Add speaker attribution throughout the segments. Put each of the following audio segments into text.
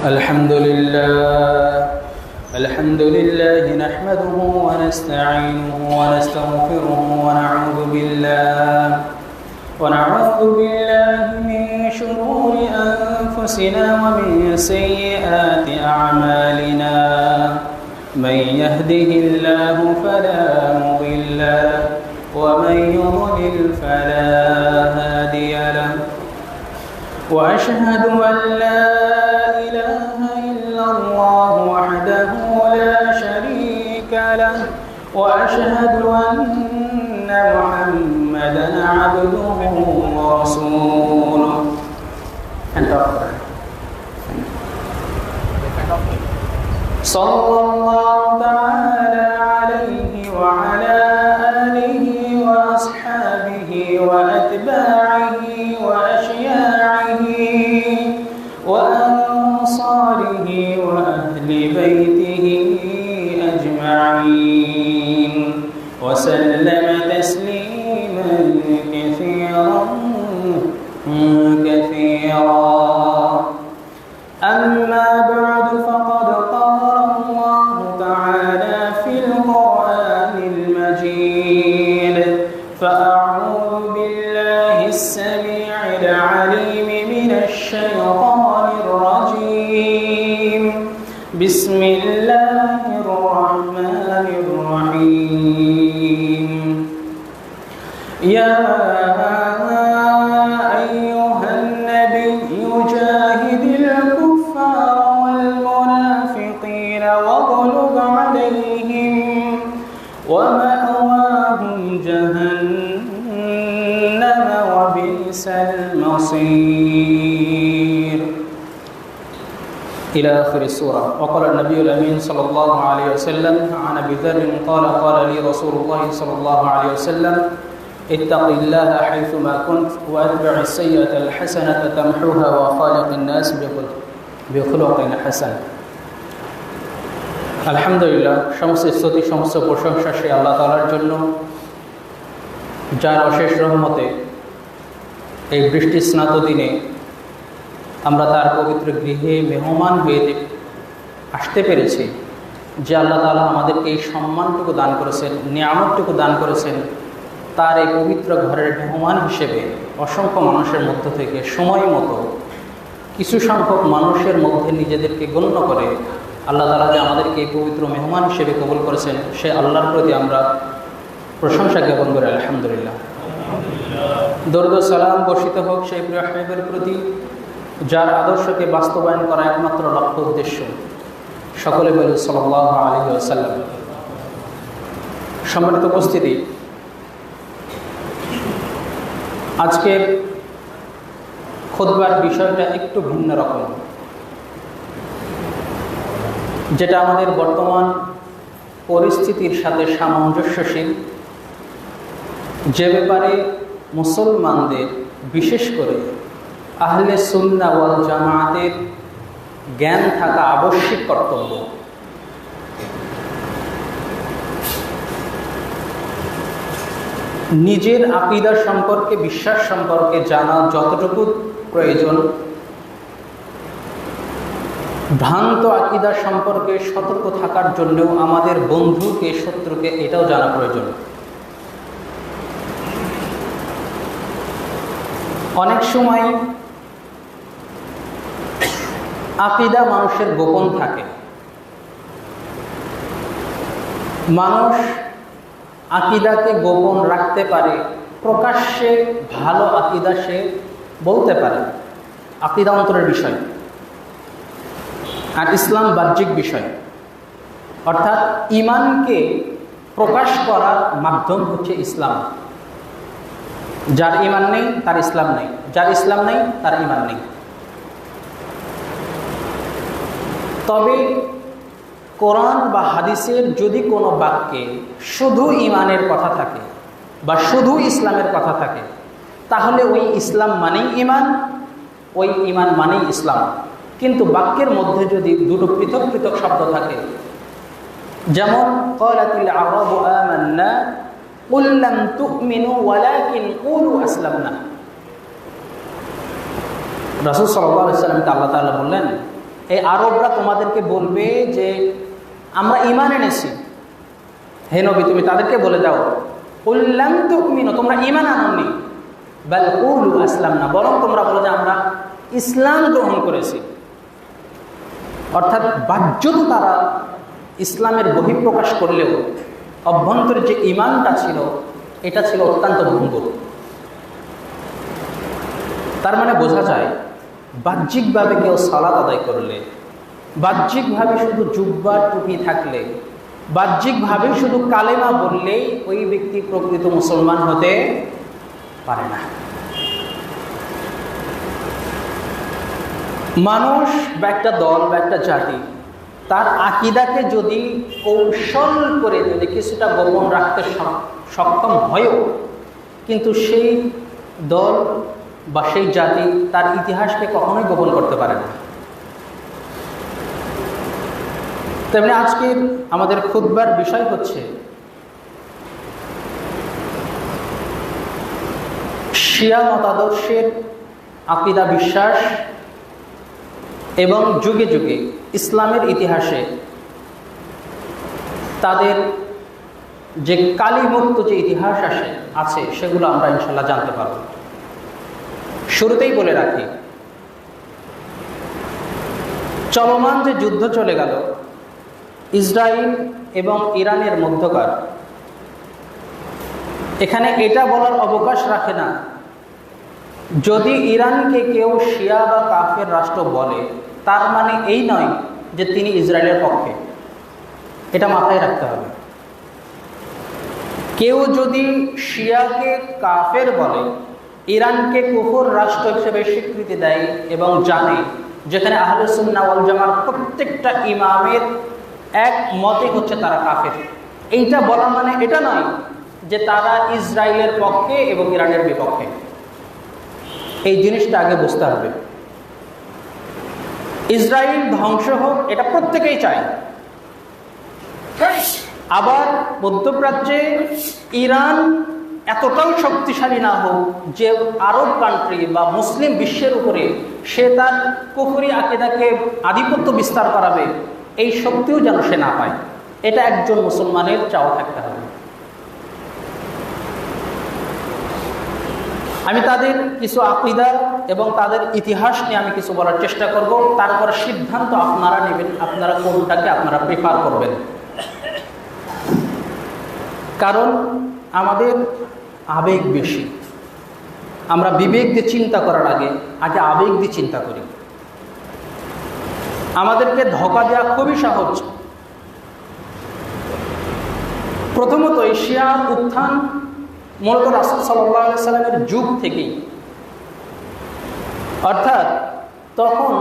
Speaker 1: الحمد لله نحمده ونستعينه ونستغفره ونعوذ بالله من شرور أنفسنا ومن سيئات أعمالنا من يهده الله فلا مضل له ومن يضلل فلا هادي له وأشهد أن لا إله إلا الله وحده لا شريك له وأشهد أن محمدا عبده ورسوله. صلى الله تعالى عليه وعلى آله وأصحابه وأتباعه وأشياعه وأنصاره وأهل بيته أجمعين وسلم تسليما كثيرا. أما بعد فقد قال الله تعالى في القرآن المجيد: فأعوذ بالله السميع العليم من الشيطان الرجيم. بسم الله الرحمن الرحيم. يا أيها النبي جاهد الكفار والمنافقين واغلظ عليهم ومأواهم جهنم وبئس المصير إلى آخر السورة. وقال النبي الأمين صلى الله عليه وسلم عن أبي ذر قال: قال لي رسول الله صلى الله عليه وسلم: اتق الله حيثما كنت وأتبع السيئة الحسنة تمحوها وخالق الناس بخلق حسن. আলহামদুলিল্লাহ, সমস্ত স্তুতি সমস্ত প্রশংসা সেই আল্লাহ তাআলার জন্য, যার অশেষ রহমতে এই বৃষ্টি স্নাত দিনে আমরা তার পবিত্র গৃহে মেহমান হয়ে আসতে পেরেছি। যে আল্লাহ তাআলা আমাদেরকে এই সম্মানটুকু দান করেছেন, নিয়ামতটুকু দান করেছেন, তার এই পবিত্র ঘরের মেহমান হিসেবে অসংখ্য মানুষের মধ্য থেকে সময় মতো কিছু সংখ্যক মানুষের মধ্যে নিজেদেরকে গণ্য করে আল্লাহ তাআলা যে আমাদেরকে এই পবিত্র মেহমান হিসেবে কবুল করেছেন, সে আল্লাহর প্রতি আমরা প্রশংসা জ্ঞাপন করি। আলহামদুলিল্লাহ। দরুদ ও সালাম বর্ষিত হোক সেই প্রিয় হাবিবের প্রতি, যার আদর্শকে বাস্তবায়ন করা একমাত্র লক্ষ্য উদ্দেশ্য। সকলে বলি সাল্লাল্লাহু আলাইহি ওয়াসাল্লাম। সম্মানিত উপস্থিতি, আজকের খুতবার বিষয়টা একটু ভিন্ন রকম, যেটা আমাদের বর্তমান পরিস্থিতির সাথে সামঞ্জস্যশীল, যে ব্যাপারে মুসলমানদের বিশেষ করে আহলে সুন্নাহ ওয়াল জামায়াতের জ্ঞান থাকা আবশ্যিক কর্তব্য। নিজের আকীদা সম্পর্কে, বিশ্বাস সম্পর্কে জানা যতটুকু প্রয়োজন, ভ্রান্ত আকীদা সম্পর্কে সতর্ক থাকার জন্যও আমাদের বন্ধুকে, শত্রুকে এটাও জানা প্রয়োজন। অনেক সময় আকীদা মানুষের গোপন থাকে। মানুষ আকীদাকে গোপন রাখতে পারে, প্রকাশ্যে ভালো আকীদা সে বলতে পারে। আকীদা অন্তরের বিষয়, আর ইসলাম বাহ্যিক বিষয়। অর্থাৎ ঈমানকে প্রকাশ করার মাধ্যম হচ্ছে ইসলাম। যার ঈমান নেই তার ইসলাম নেই, যার ইসলাম নেই তার ঈমান নেই। তবে কোরআন বা হাদিসের যদি কোনো বাক্যে শুধু ঈমানের কথা থাকে বা শুধু ইসলামের কথা থাকে, তাহলে ওই ইসলাম মানেই ঈমান, ওই ঈমান মানেই ইসলাম। কিন্তু বাক্যের মধ্যে যদি দুটো পৃথক পৃথক শব্দ থাকে, যেমন ক্বালাতিল আরাবু আমান্না কুল লাম তুমিনু ওয়ালাকিন কুলু আসলামনা। রাসূল সাল্লাল্লাহু আলাইহি ওয়াসাল্লামকে আল্লাহ তাআলা বললেন, এই আরবরা তোমাদেরকে বলবে যে আমরা ঈমান এনেছি। হে নবী, তুমি তাদেরকে বলে দাও, কুল লাম তুমিনু, তোমরা ঈমান আনোনি, বাল কুলু আসলামনা, বরং তোমরা বলো যে আমরা ইসলাম গ্রহণ করেছি। অর্থাৎ বাহ্যত তারা ইসলামের বহিঃপ্রকাশ করলেও অভ্যন্তরের যে ঈমানটা ছিল এটা ছিল অত্যন্ত ভঙ্গুর। তার মানে বোঝা যায় বাহ্যিকভাবে কেউ সালাত আদায় করলে, বাহ্যিকভাবে শুধু জুব্বা টুপি থাকলে, বাহ্যিকভাবে শুধু কালেমা বললেই ওই ব্যক্তি প্রকৃত মুসলমান হতে পারে না। মানুষ বা একটা দল বা একটা জাতি তার আকীদাকে যদি কৌশল করে যদি কিছুটা গোপন রাখতে সক্ষম হয়ও, কিন্তু সেই দল বা সেই জাতি তার ইতিহাসকে কখনোই গোপন করতে পারে না। তেমনি আজকে আমাদের খুতবার বিষয় হচ্ছে শিয়া মতাদর্শের আকীদা বিশ্বাস এবং যুগে যুগে ইসলামের ইতিহাসে তাদের যে কালিমুক্ত যে ইতিহাস আছে সেগুলো আমরা ইনশাল্লাহ জানতে পারব। শুরুতেই বলে রাখি, চলমান যে যুদ্ধ চলে গেল ইসরায়েল এবং ইরানের মধ্যকার, এখানে এটা বলার অবকাশ রাখে না যদি ইরানকে কেউ শিয়া বা কাফের রাষ্ট্র বলে তার মানে এই নয় যে তিনি ইসরায়েলের পক্ষে। এটা মাথায় রাখতে হবে। কেউ যদি শিয়াকে কাফের বলে, ইরানকে কুফর রাষ্ট্র হিসেবে স্বীকৃতি দেয় এবং জানে যেখানে আহলে সুন্নাহ ওয়াল জামার প্রত্যেকটা ইমামের এক মতে হচ্ছে তারা কাফের, এইটা বলা মানে এটা নয় যে তারা ইসরায়েলের পক্ষে এবং ইরানের বিপক্ষে। এই জিনিসটা আগে বুঝতে হবে। ইসরায়েল ধ্বংস হোক এটা প্রত্যেকেই চায়, আবার মধ্যপ্রাচ্যে ইরান এতটাও শক্তিশালী না হোক যে আরব কান্ট্রি বা মুসলিম বিশ্বের উপরে সে তার কুফরি আকীদাকে আধিপত্য বিস্তার করাবে, এই শক্তিও যেন সে না পায়। এটা একজন মুসলমানের চাওয়া থাকতে হবে। আমি তাদের কিছু আকীদা এবং তাদের ইতিহাস নিয়ে আমি কিছু বলার চেষ্টা করব, তারপর সিদ্ধান্ত আপনারা নেবেন আপনারা কোনটাকে আপনারা প্রেফার করবেন। কারণ আমাদের আবেগ বেশি, আমরা বিবেক দিয়ে চিন্তা করার আগে আবেগ দিয়ে চিন্তা করি। আমাদেরকে ধোঁকা দেওয়া খুবই সহজ। প্রথমত শিয়ার উত্থান মূলত রাসূল সাল্লাল্লাহু আলাইহি সাল্লামের যুগ থেকেই, অর্থাৎ তখন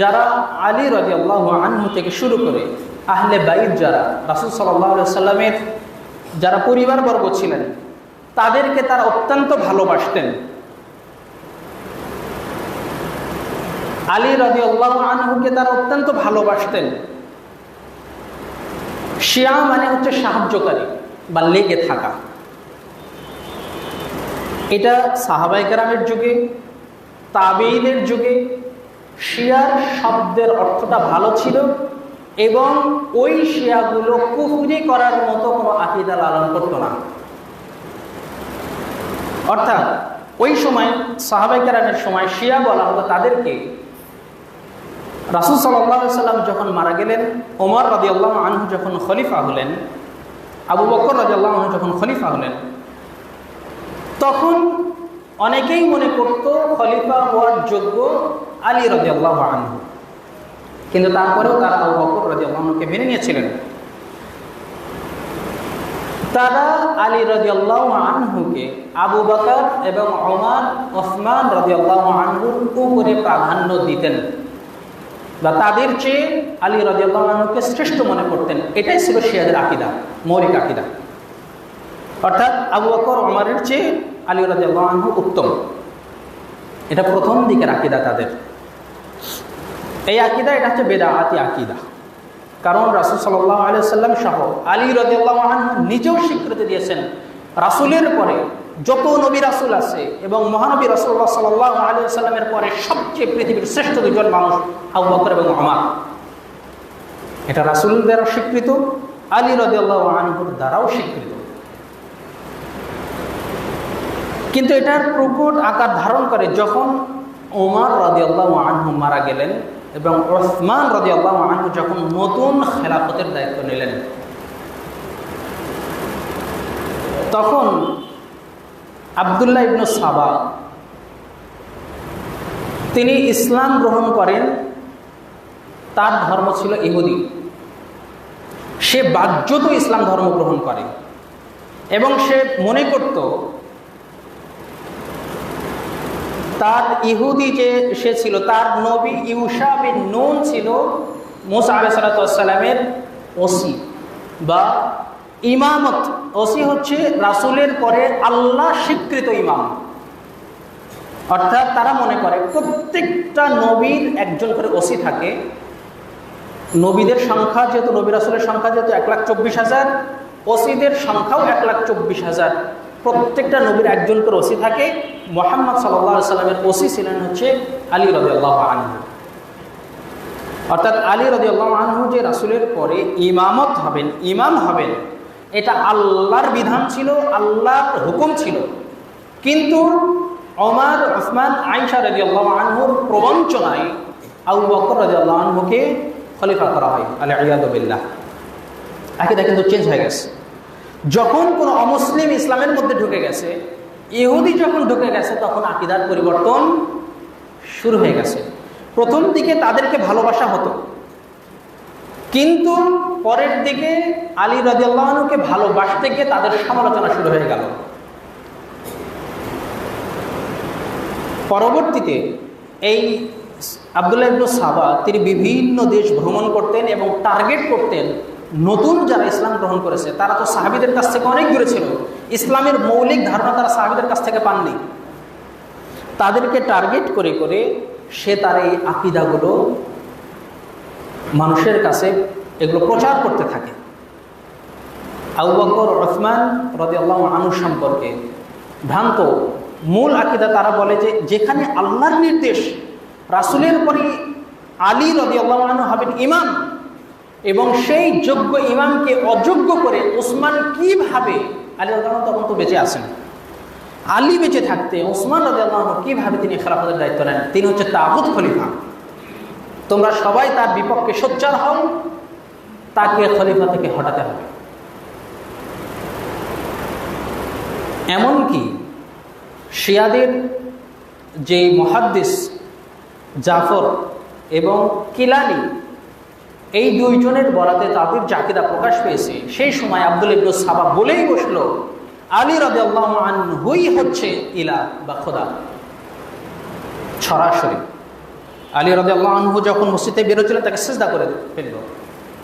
Speaker 1: যারা আলী রাদিয়াল্লাহু আনহু থেকে শুরু করে আহলে বাইত যারা রাসূল সাল্লাল্লাহু আলাইহি সাল্লামের যারা পরিবারবর্গ ছিলেন তাদেরকে তারা অত্যন্ত ভালোবাসতেন। আলী রাদিয়াল্লাহু আনহুকে তারা অত্যন্ত ভালোবাসতেন। শিয়া মানে হচ্ছে সাহায্যকারী বা লেগে থাকা। এটা সাহাবায়ে কেরামের যুগে, তাবেঈদের যুগে শিয়ার শব্দের অর্থটা ভালো ছিল এবং ওই শিয়াগুলো কুফরি করার মতো কোনো আকীদা লালন করত না। অর্থাৎ ওই সময় সাহাবায়ে কেরামের সময় শিয়া বলা হতো তাদেরকে। রাসূল সাল্লাল্লাহু আলাইহি সাল্লাম যখন মারা গেলেন, ওমর রাদিয়াল্লাহু আনহু যখন খলিফা হলেন, আবু বকর রাদিয়াল্লাহু আনহু যখন খলিফা হলেন, তখন অনেকেই মনে করত খলিফা হওয়ার যোগ্য আলী রাদিয়াল্লাহু আনহু, কিন্তু তারপরেও তারা আবু বকর রাদিয়াল্লাহু আনহুকে মেনে নিয়েছিলেন। তারা আলী রাদিয়াল্লাহু আনহুকে আবু বকর এবং ওমর, ওসমান রাদিয়াল্লাহু আনহুর উপরে প্রাধান্য দিতেন বা তাদের চেয়ে আলী রাদিয়াল্লাহু আনহুকে শ্রেষ্ঠ মনে করতেন। এটাই ছিল শিয়াদের আকীদা, মৌলিক আকীদা। অর্থাৎ আবু বকর ওমরের চেয়ে আলী রাদিয়াল্লাহু আনহু উত্তম। এটা প্রথম দিকের আকীদা তাদের। এই আকীদা এটা হচ্ছে বেদাআতি আকীদা। কারণ রাসূল সাল্লাল্লাহু আলাইহি ওয়াসাল্লাম সহ আলী রাদিয়াল্লাহু আনহু নিজেও স্বীকৃতি দিয়েছেন রাসূলের পরে যত নবী রাসূল আছে এবং মহানবী রাসূলুল্লাহ সাল্লাল্লাহু আলাইহি ওয়াসাল্লামের পরে সবচেয়ে পৃথিবীর শ্রেষ্ঠ দুজন মানুষ আবু বকর এবং ওমর। এটা রাসূল দ্বারা স্বীকৃত, আলী রাদিয়াল্লাহু আনহুর দ্বারাও স্বীকৃত। কিন্তু এটার প্রকট আকার ধারণ করে যখন ওমর রাদিয়াল্লাহু আনহু মারা গেলেন এবং উসমান রাদিয়াল্লাহু আনহু যখন নতুন খেলাফতের দায়িত্ব নিলেন, তখন আব্দুল্লাহ ইবনে সাবা তিনি ইসলাম গ্রহণ করেন। তার ধর্ম ছিল ইহুদি। সে বাধ্যত ইসলাম ধর্ম গ্রহণ করে এবং সে মনে করত তার ইহুদি যে সে ছিল, তার নবী ইউশা বিন নুন ছিল মুসা আলাইহিস সালামের ওসি বা ইমামত। ওসি হচ্ছে রাসূলের পরে আল্লাহ স্বীকৃত ইমাম। অর্থাৎ তারা মনে করে প্রত্যেকটা নবীর একজন করে ওসি থাকে। নবীদের সংখ্যা যেহেতু, নবী রাসূলের সংখ্যা যেহেতু 1,24,000, ওসিদের সংখ্যাও 1,24,000। প্রত্যেকটা নবীর একজন করে ওসি থাকে। মুহাম্মদ সাল্লাল্লাহু আলাইহি সাল্লামের ওসি ছিলেন হচ্ছে আলী রাদিয়াল্লাহু আনহু। অর্থাৎ আলী রাদিয়াল্লাহু আনহু যে রাসূলের পরে ইমামত হবেন, ইমাম হবেন, এটা আল্লাহর বিধান ছিল, আল্লাহর হুকুম ছিল। কিন্তু ওমর, উসমান, আয়েশা রাদিয়াল্লাহু আনহুর প্রবঞ্চনায় আবু বকর রাদিয়াল্লাহু আনহুকে খলিফা করা হয়, আলিয়াযু বিল্লাহ। আকীদা কিন্তু চেঞ্জ হয়ে গেছে। যখন কোনো অমুসলিম ইসলামের মধ্যে ঢুকে গেছে, ইহুদি যখন ঢুকে গেছে, তখন আকীদার পরিবর্তন শুরু হয়ে গেছে। প্রথম দিকে তাদেরকে ভালোবাসা হতো, কিন্তু পরের দিকে আলী রাদিয়াল্লাহু আনহুকে ভালোবাসতে গিয়ে তাদের সমালোচনা শুরু হয়ে গেল। পরবর্তীতে এই আব্দুল্লাহ ইবনে সাবা তিনি বিভিন্ন দেশ ভ্রমণ করতেন এবং টার্গেট করতেন নতুন যারা ইসলাম গ্রহণ করেছে। তারা তো সাহাবীদের কাছ থেকে অনেক দূরে ছিল, ইসলামের মৌলিক ধারণা তারা সাহাবীদের কাছ থেকে পাননি। তাদেরকে টার্গেট করে করে সে তার এই আকীদাগুলো মানুষের কাছে এগুলো প্রচার করতে থাকে। আবু বকর, উসমান রাদিয়াল্লাহু আনহু সম্পর্কে ভ্রান্ত মূল আকীদা তারা বলে যে যেখানে আল্লাহর নির্দেশ, রাসূলের পরে আলী রাদিয়াল্লাহু আনহু হবেন ইমাম, এবং সেই যোগ্য ইমামকে অযোগ্য করে উসমান কিভাবে, আলী রাদিয়াল্লাহু আনহু তখন তো বেঁচে আছেন, আলী বেঁচে থাকতে উসমান রাদিয়াল্লাহু আনহু কিভাবে তিনি খেলাফতের দায়িত্ব নেন, তিনি হচ্ছে তাগুত খলিফা, তোমরা সবাই তার বিপক্ষে সোচ্চার হও, তাকে খলিফা থেকে হটাতে হবে। এমনকি শিয়াদের যে মুহাদ্দিস জাফর এবং কিলানি, এই দুইজনের বরাতে তাদের যে আকীদা প্রকাশ পেয়েছে, সেই সময় আব্দুল্লাহ ইবনে সাবা বলেই বসলো আলী রাদিয়াল্লাহু আনহুই হচ্ছে ইলাহ বা খোদা। সরাসরি আলী রাদিয়াল্লাহু আনহু যখন মসজিদে বেরোচ্ছিলেন তাকে সিজদা করে ফেলল।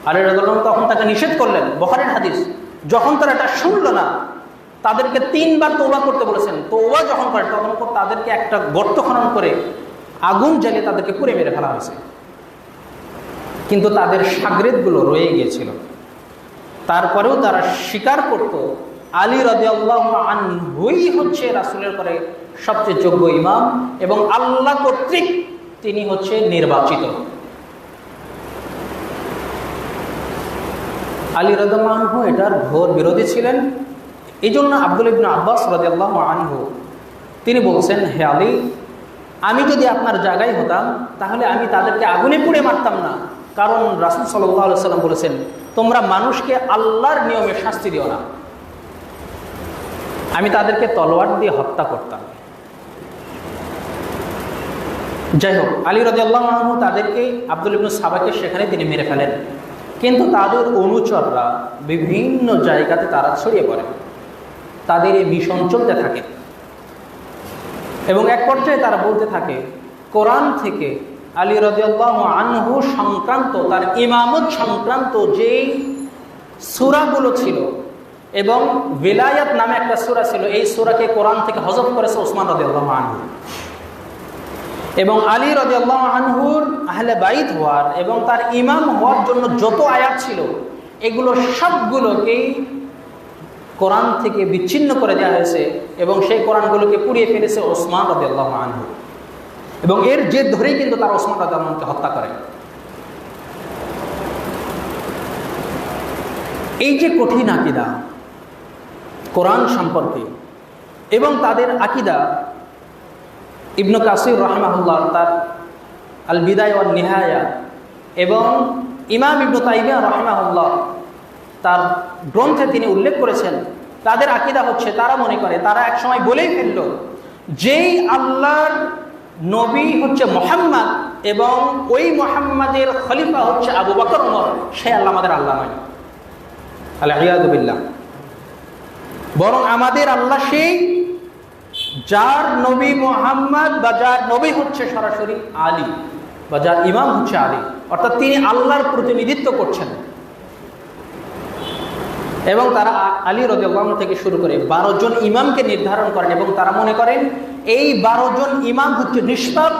Speaker 1: আলী রাদিয়াল্লাহু আনহু তখন তাকে নিষেধ করলেন, বুখারীর হাদিস। যখন তারা এটা শুনল না, তাদেরকে 3 বার তওবা করতে বলেছেন। তওবা যখন করে তখন তাদেরকে একটা গর্ত খনন করে আগুন জ্বালিয়ে তাদেরকে পুড়ে মেরে ফেলা হয়েছে। কিন্তু তাদের শাগরেদগুলো রয়ে গিয়েছিল। তারপরেও তারা স্বীকার করত আলী রাদিয়াল্লাহু আনহুই হচ্ছে রাসূলের পরে সবচেয়ে যোগ্য ইমাম এবং আল্লাহ কর্তৃক তিনি হচ্ছে নির্বাচিত। আলী রাদিয়াল্লাহু আনহু এটার ঘোর বিরোধী ছিলেন। এই জন্য আব্দুল্লাহ ইবনে আব্বাস রাদিয়াল্লাহু আনহু তিনি বলছেন, হে আলী, আমি যদি আপনার জায়গায় হতাম তাহলে আমি তাদেরকে আগুনে পুড়ে মারতাম না, কারণ রাসূল সাল্লাল্লাহু আলাইহি ওয়াসাল্লাম বলেছেন তোমরা মানুষকে আল্লাহর নিয়মে শাস্তি দিও না। আমি তাদেরকে তলোয়ার দিয়ে হত্যা করতাম। যাই হোক, আলী রাদিয়াল্লাহু আনহু তাদেরকে, আব্দুল্লাহ ইবনে সাবাকে সেখানে তিনি মেরে ফেলেন। কিন্তু তাদের অনুচররা বিভিন্ন জায়গাতে তারা ছড়িয়ে পড়ে, তাদের এই মিশন চলতে থাকে এবং এক পর্যায়ে তারা বলতে থাকে কোরআন থেকে আলী রাদিয়াল্লাহু আনহু সংক্রান্ত, তার ইমামত সংক্রান্ত যেই সূরাগুলো ছিল এবং ভিলায়াত নামে একটা সূরা ছিল, এই সূরাকে কোরআন থেকে হযফ করেছে ওসমান রাদিয়াল্লাহু আনহু। এবং আলী রাদিয়াল্লাহু আনহুর আহলে বাইত হওয়ার এবং তার ইমাম হওয়ার জন্য যত আয়াত ছিল এগুলো সবগুলোকেই কোরআন থেকে বিচ্ছিন্ন করে দেওয়া হয়েছে এবং সেই কোরআনগুলোকে পুড়িয়ে ফেলেছে ওসমান রাদিয়াল্লাহু আনহু। এবং এর জেদ ধরেই কিন্তু তারা ওসমান রাদিয়াল্লাহু আনহুকে হত্যা করে। এই যে কঠিন আকীদা কোরআন সম্পর্কে এবং তাদের আকীদা, ইবনে কাসির রাহিমাহুল্লাহ তার আল বিদায়া ওয়ান নিহায়া এবং ইমাম ইবনে তাইমিয়া রাহিমাহুল্লাহ তার গ্রন্থে তিনি উল্লেখ করেছেন, তাদের আকীদা হচ্ছে, তারা মনে করে, তারা এক সময় বলেই ফেলল, যেই আল্লাহর নবী হচ্ছে মুহাম্মদ এবং ওই মুহাম্মাদের খলিফা হচ্ছে আবু বকর ওমর, সে আল্লাহ আমাদের আল্লাহ নয়। আল-ইয়াযু বিল্লাহ। বরং আমাদের আল্লাহ সেই যার নবী মুহাম্মদ বা যার নবী হচ্ছে সরাসরি আলী বা যার ইমাম হচ্ছে আলী, অর্থাৎ তিনি আল্লাহর প্রতিনিধিত্ব করছেন। এবং তারা আলী রাদিয়াল্লাহু আনহু থেকে শুরু করে 12 জন ইমামকে নির্ধারণ করেন এবং তারা মনে করেন এই 12 জন ইমাম হচ্ছে নিষ্পাপ,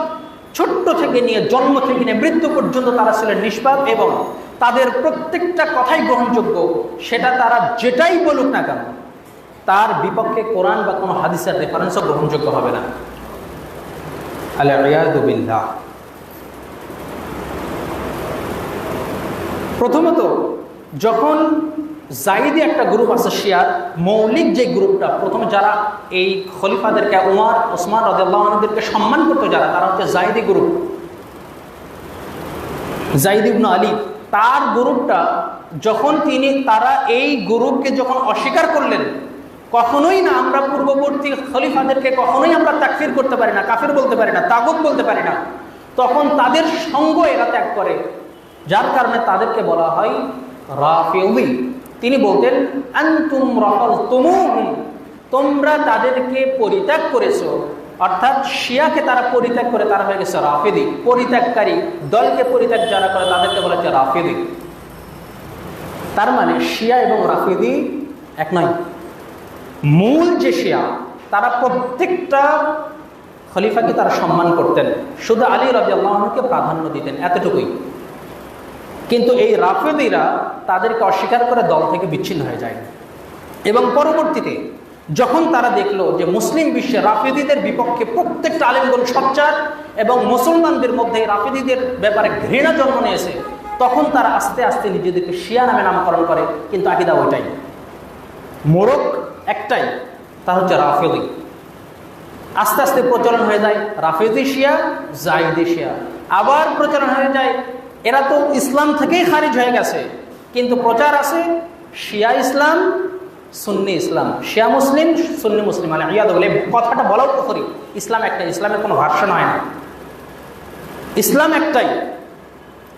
Speaker 1: ছোট্ট থেকে নিয়ে জন্ম থেকে নিয়ে মৃত্যু পর্যন্ত তারা ছিলেন নিষ্পাপ এবং তাদের প্রত্যেকটা কথাই গ্রহণযোগ্য, সেটা তারা যেটাই বলুক না কেন তার বিপক্ষে কোরআন বা কোনো হাদিসের রেফারেন্সও গ্রহণযোগ্য হবে না। আল-ইয়াযু বিল্লাহ। প্রথমত যখন জাইদি একটা গ্রুপ আছে শিয়ার, মৌলিক যে গ্রুপটা, প্রথমে যারা এই খলিফাদেরকে উমর ওসমান রাদিয়াল্লাহু আনহুদেরকে সম্মান করতো যারা, তারা হচ্ছে জাইদি গ্রুপ, জাইদ ইবনে আলী তার গ্রুপটা, যখন তারা এই গ্রুপকে যখন অস্বীকার করলেন, কখনোই না আমরা পূর্ববর্তী খলিফাদেরকে কখনোই আমরা তাকফির করতে পারি না, কাফির বলতে পারি না, তাগুত বলতে পারি না, তখন তাদের সঙ্গ এরা ত্যাগ করে, যার কারণে তাদেরকে বলা হয় রাফিদি। তিনি বলতেন আনতুম রাফালতুমুহুম, তোমরা তাদেরকে পরিত্যাগ করেছো, অর্থাৎ শিয়াকে তারা পরিত্যাগ করে তারা হয়ে গেছে রাফিদি, পরিত্যাগকারী দলকে পরিত্যাগ যারা করে তাদেরকে বলা হচ্ছে রাফিদি। তার মানে শিয়া এবং রাফিদি এক নয়। মূল যে শিয়া তারা প্রত্যেকটা খলিফাকে তারা সম্মান করতেন, শুধু আলী রাদিয়াল্লাহু আনহুকে প্রাধান্য দিতেন, এতটুকুই। কিন্তু এই রাফিদিরা তাদেরকে অস্বীকার করে দল থেকে বিচ্ছিন্ন হয়ে যায় এবং পরবর্তীতে যখন তারা দেখলো যে মুসলিম বিশ্বে রাফিদিদের বিপক্ষে প্রত্যেকটা আলেমগণ সোচ্চার এবং মুসলমানদের মধ্যে রাফিদিদের ব্যাপারে ঘৃণা জন্ম নিয়েছে, তখন তারা আস্তে আস্তে নিজেদেরকে শিয়া নামে নামকরণ করে, কিন্তু আকীদা ওইটাই, মোড়ক একটাই, তা হচ্ছে রাফিদি। আস্তে আস্তে প্রচলন হয়ে যায় রাফিদি শিয়া, জাইদি শিয়া, আবার প্রচলন হয়ে যায় এরা তো ইসলাম থেকেই খারিজ হয়ে গেছে, কিন্তু প্রচার আছে শিয়া ইসলাম, সুন্নি ইসলাম, শিয়া মুসলিম, সুন্নি মুসলিম। আল-ইয়াযু বিল্লাহ। কথাটা বলাও তো করি, ইসলাম একটাই, ইসলামের কোনো ভার্সন হয় না। ইসলাম একটাই,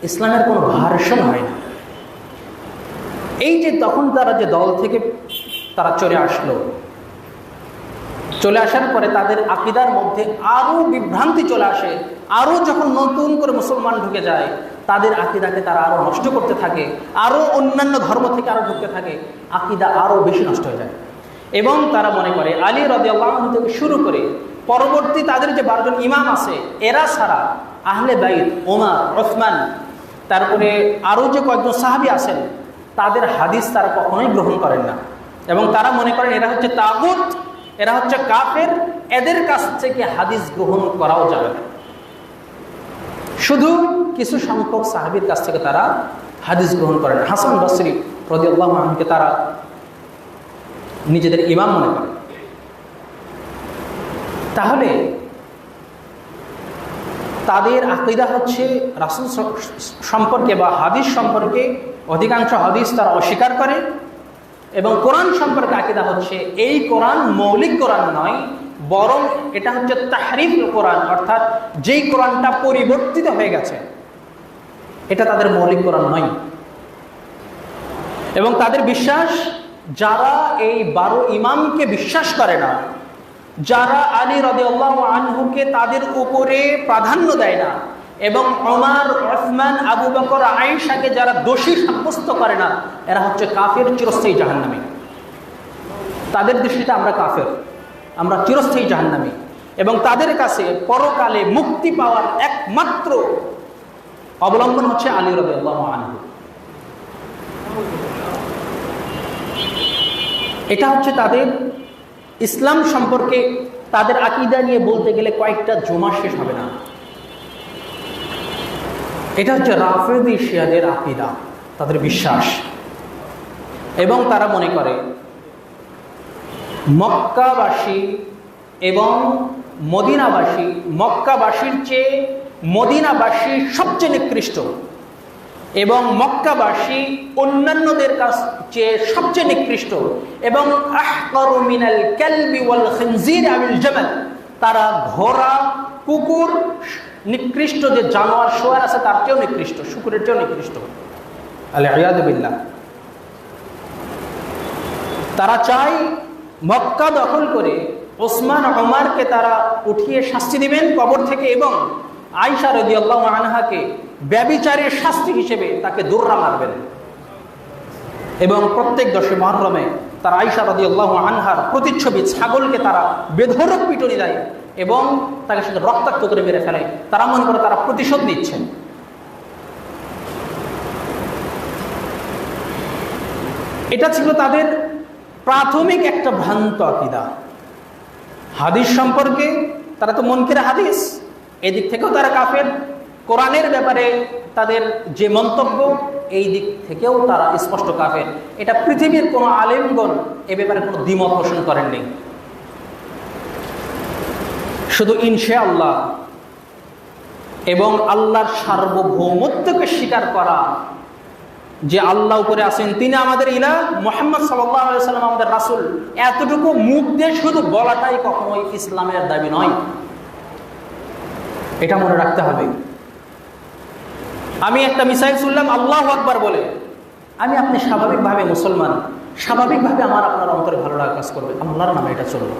Speaker 1: ইসলামের কোনো ভার্সন হয় না। এই যে তখন তারা যে দল থেকে তারা চলে আসলো, চলে আসার পরে তাদের আকীদার মধ্যে আরও বিভ্রান্তি চলে আসে, আরও যখন নতুন করে মুসলমান ঢুকে যায় তাদের আকীদাকে তারা আরও নষ্ট করতে থাকে, আরও অন্যান্য ধর্ম থেকে আরও ঢুকতে থাকে, আকীদা আরও বেশি নষ্ট হয়ে যায়। এবং তারা মনে করে আলী রাদিয়াল্লাহু আনহু থেকে শুরু করে পরবর্তী তাদের যে 12 জন ইমাম আছে এরা ছাড়া আহলে বাইত, ওমর, ওসমান, তারপরে আরও যে কয়েকজন সাহাবী আছেন তাদের হাদিস তারা কখনোই গ্রহণ করেন না এবং তারা মনে করেন এরা হচ্ছে তাগুত, এরা হচ্ছে কাফের, এদের কাছ থেকে হাদিস গ্রহণ করাও যাবে না। শুধু কিছু সংখ্যক সাহাবীর কাছ থেকে তারা হাদিস গ্রহণ করেন। হাসান বসরি রাদিয়াল্লাহু আনহুকে তারা নিজেদের ইমাম মনে করেন। তাহলে তাদের আকীদা হচ্ছে রাসূল সম্পর্কে বা হাদিস সম্পর্কে অধিকাংশ হাদিস তারা অস্বীকার করে এবং কোরআন সম্পর্কে আকীদা হচ্ছে এই কোরআন মৌলিক কোরআন নয়, বরং এটা হচ্ছে তাহরিফ কোরআন, অর্থাৎ যেই কোরআনটা পরিবর্তিত হয়ে গেছে, এটা তাদের মৌলিক কোরআন নয়। এবং তাদের বিশ্বাস, যারা এই 12 ইমামকে বিশ্বাস করে না, যারা আলী রাদিয়াল্লাহু আনহুকে তাদের উপরে প্রাধান্য দেয় না এবং ওমর, ওসমান, আবু বকর, আয়েশাকে যারা দোষী সাব্যস্ত করে না, এরা হচ্ছে কাফের, চিরস্থায়ী জাহান্নামী। তাদের দৃষ্টিতে আমরা কাফের, আমরা চিরস্থায়ী জাহান্নামী এবং তাদের কাছে পরকালে মুক্তি পাওয়ার একমাত্র অবলম্বন হচ্ছে আলী রাদিয়াল্লাহু আনহু। এটা হচ্ছে তাদের ইসলাম সম্পর্কে তাদের আকীদা নিয়ে বলতে গেলে কয়েকটা জমা শেষ হবে না। এটা হচ্ছে রাফেদি শিয়াদের আকীদা, তাদের বিশ্বাস। এবং তারা মনে করে মক্কাবাসী এবং মদিনাবাসী, মক্কাবাসীর চেয়ে মদিনাবাসী সবচেয়ে নিকৃষ্ট, এবং মক্কাবাসী অন্যান্যদের কাছ চেয়ে সবচেয়ে নিকৃষ্ট, এবং আহকারু মিনাল কালবি ওয়াল খিনজির আবিল জামাল, তারা ঘোড়া, কুকুর, নিকৃষ্ট যে জানোয়ার শোয়ার আছে তার চেয়েও নিকৃষ্ট, শুকুরের চেয়েও নিকৃষ্ট। আল-ইয়াযু বিল্লাহ। তারা চায় মক্কা দখল করে ওসমান ওমরকে তারা উঠিয়ে শাস্তি দিবেন কবর থেকে, এবং আয়েশা রাদিয়াল্লাহু আনহাকে ব্যভিচারের শাস্তি হিসেবে তাকে দুররা মারবেন। এবং প্রত্যেক 10 মুহররমে তারা আয়েশা রাদিয়াল্লাহু আনহার প্রতিচ্ছবি ছাগলকে তারা বেধড়ক পিটুনি দেয় এবং তাকে শুধু রক্তাক্ত করে মেরে ফেলে। তারা মনে করে তারা প্রতিশোধ নিচ্ছেন। এটা ছিল তাদের প্রাথমিক একটা ভ্রান্ত আকীদা। হাদিস সম্পর্কে তারা তো মুনকির হাদিস, এদিক থেকেও তারা কাফের। কোরআনের ব্যাপারে তাদের যে মন্তব্য, এই দিক থেকেও তারা স্পষ্ট কাফের। এটা পৃথিবীর কোনো আলেমগণ এ ব্যাপারে কোনো দ্বিমত পোষণ করেননি। শুধু ইনশাআল্লাহ এবং আল্লাহর সার্বভৌমত্বকে স্বীকার করা, যে আল্লাহ উপরে আছেন, তিনি আমাদের ইলাহ, মুহাম্মদ সাল্লাল্লাহু আলাইহি সাল্লাম আমাদের রাসূল, এতটুকু মুখ দিয়ে শুধু বলাটাই কখনোই ইসলামের দাবি নয়। এটা মনে রাখতে হবে। আমি একটা মিসাইল শুনলাম আল্লাহু আকবার বলে, আপনি স্বাভাবিকভাবে মুসলমান, স্বাভাবিকভাবে আমার আপনার অন্তরে ভালো লাগা কাজ করবে, আল্লাহর নামে এটা চলবে।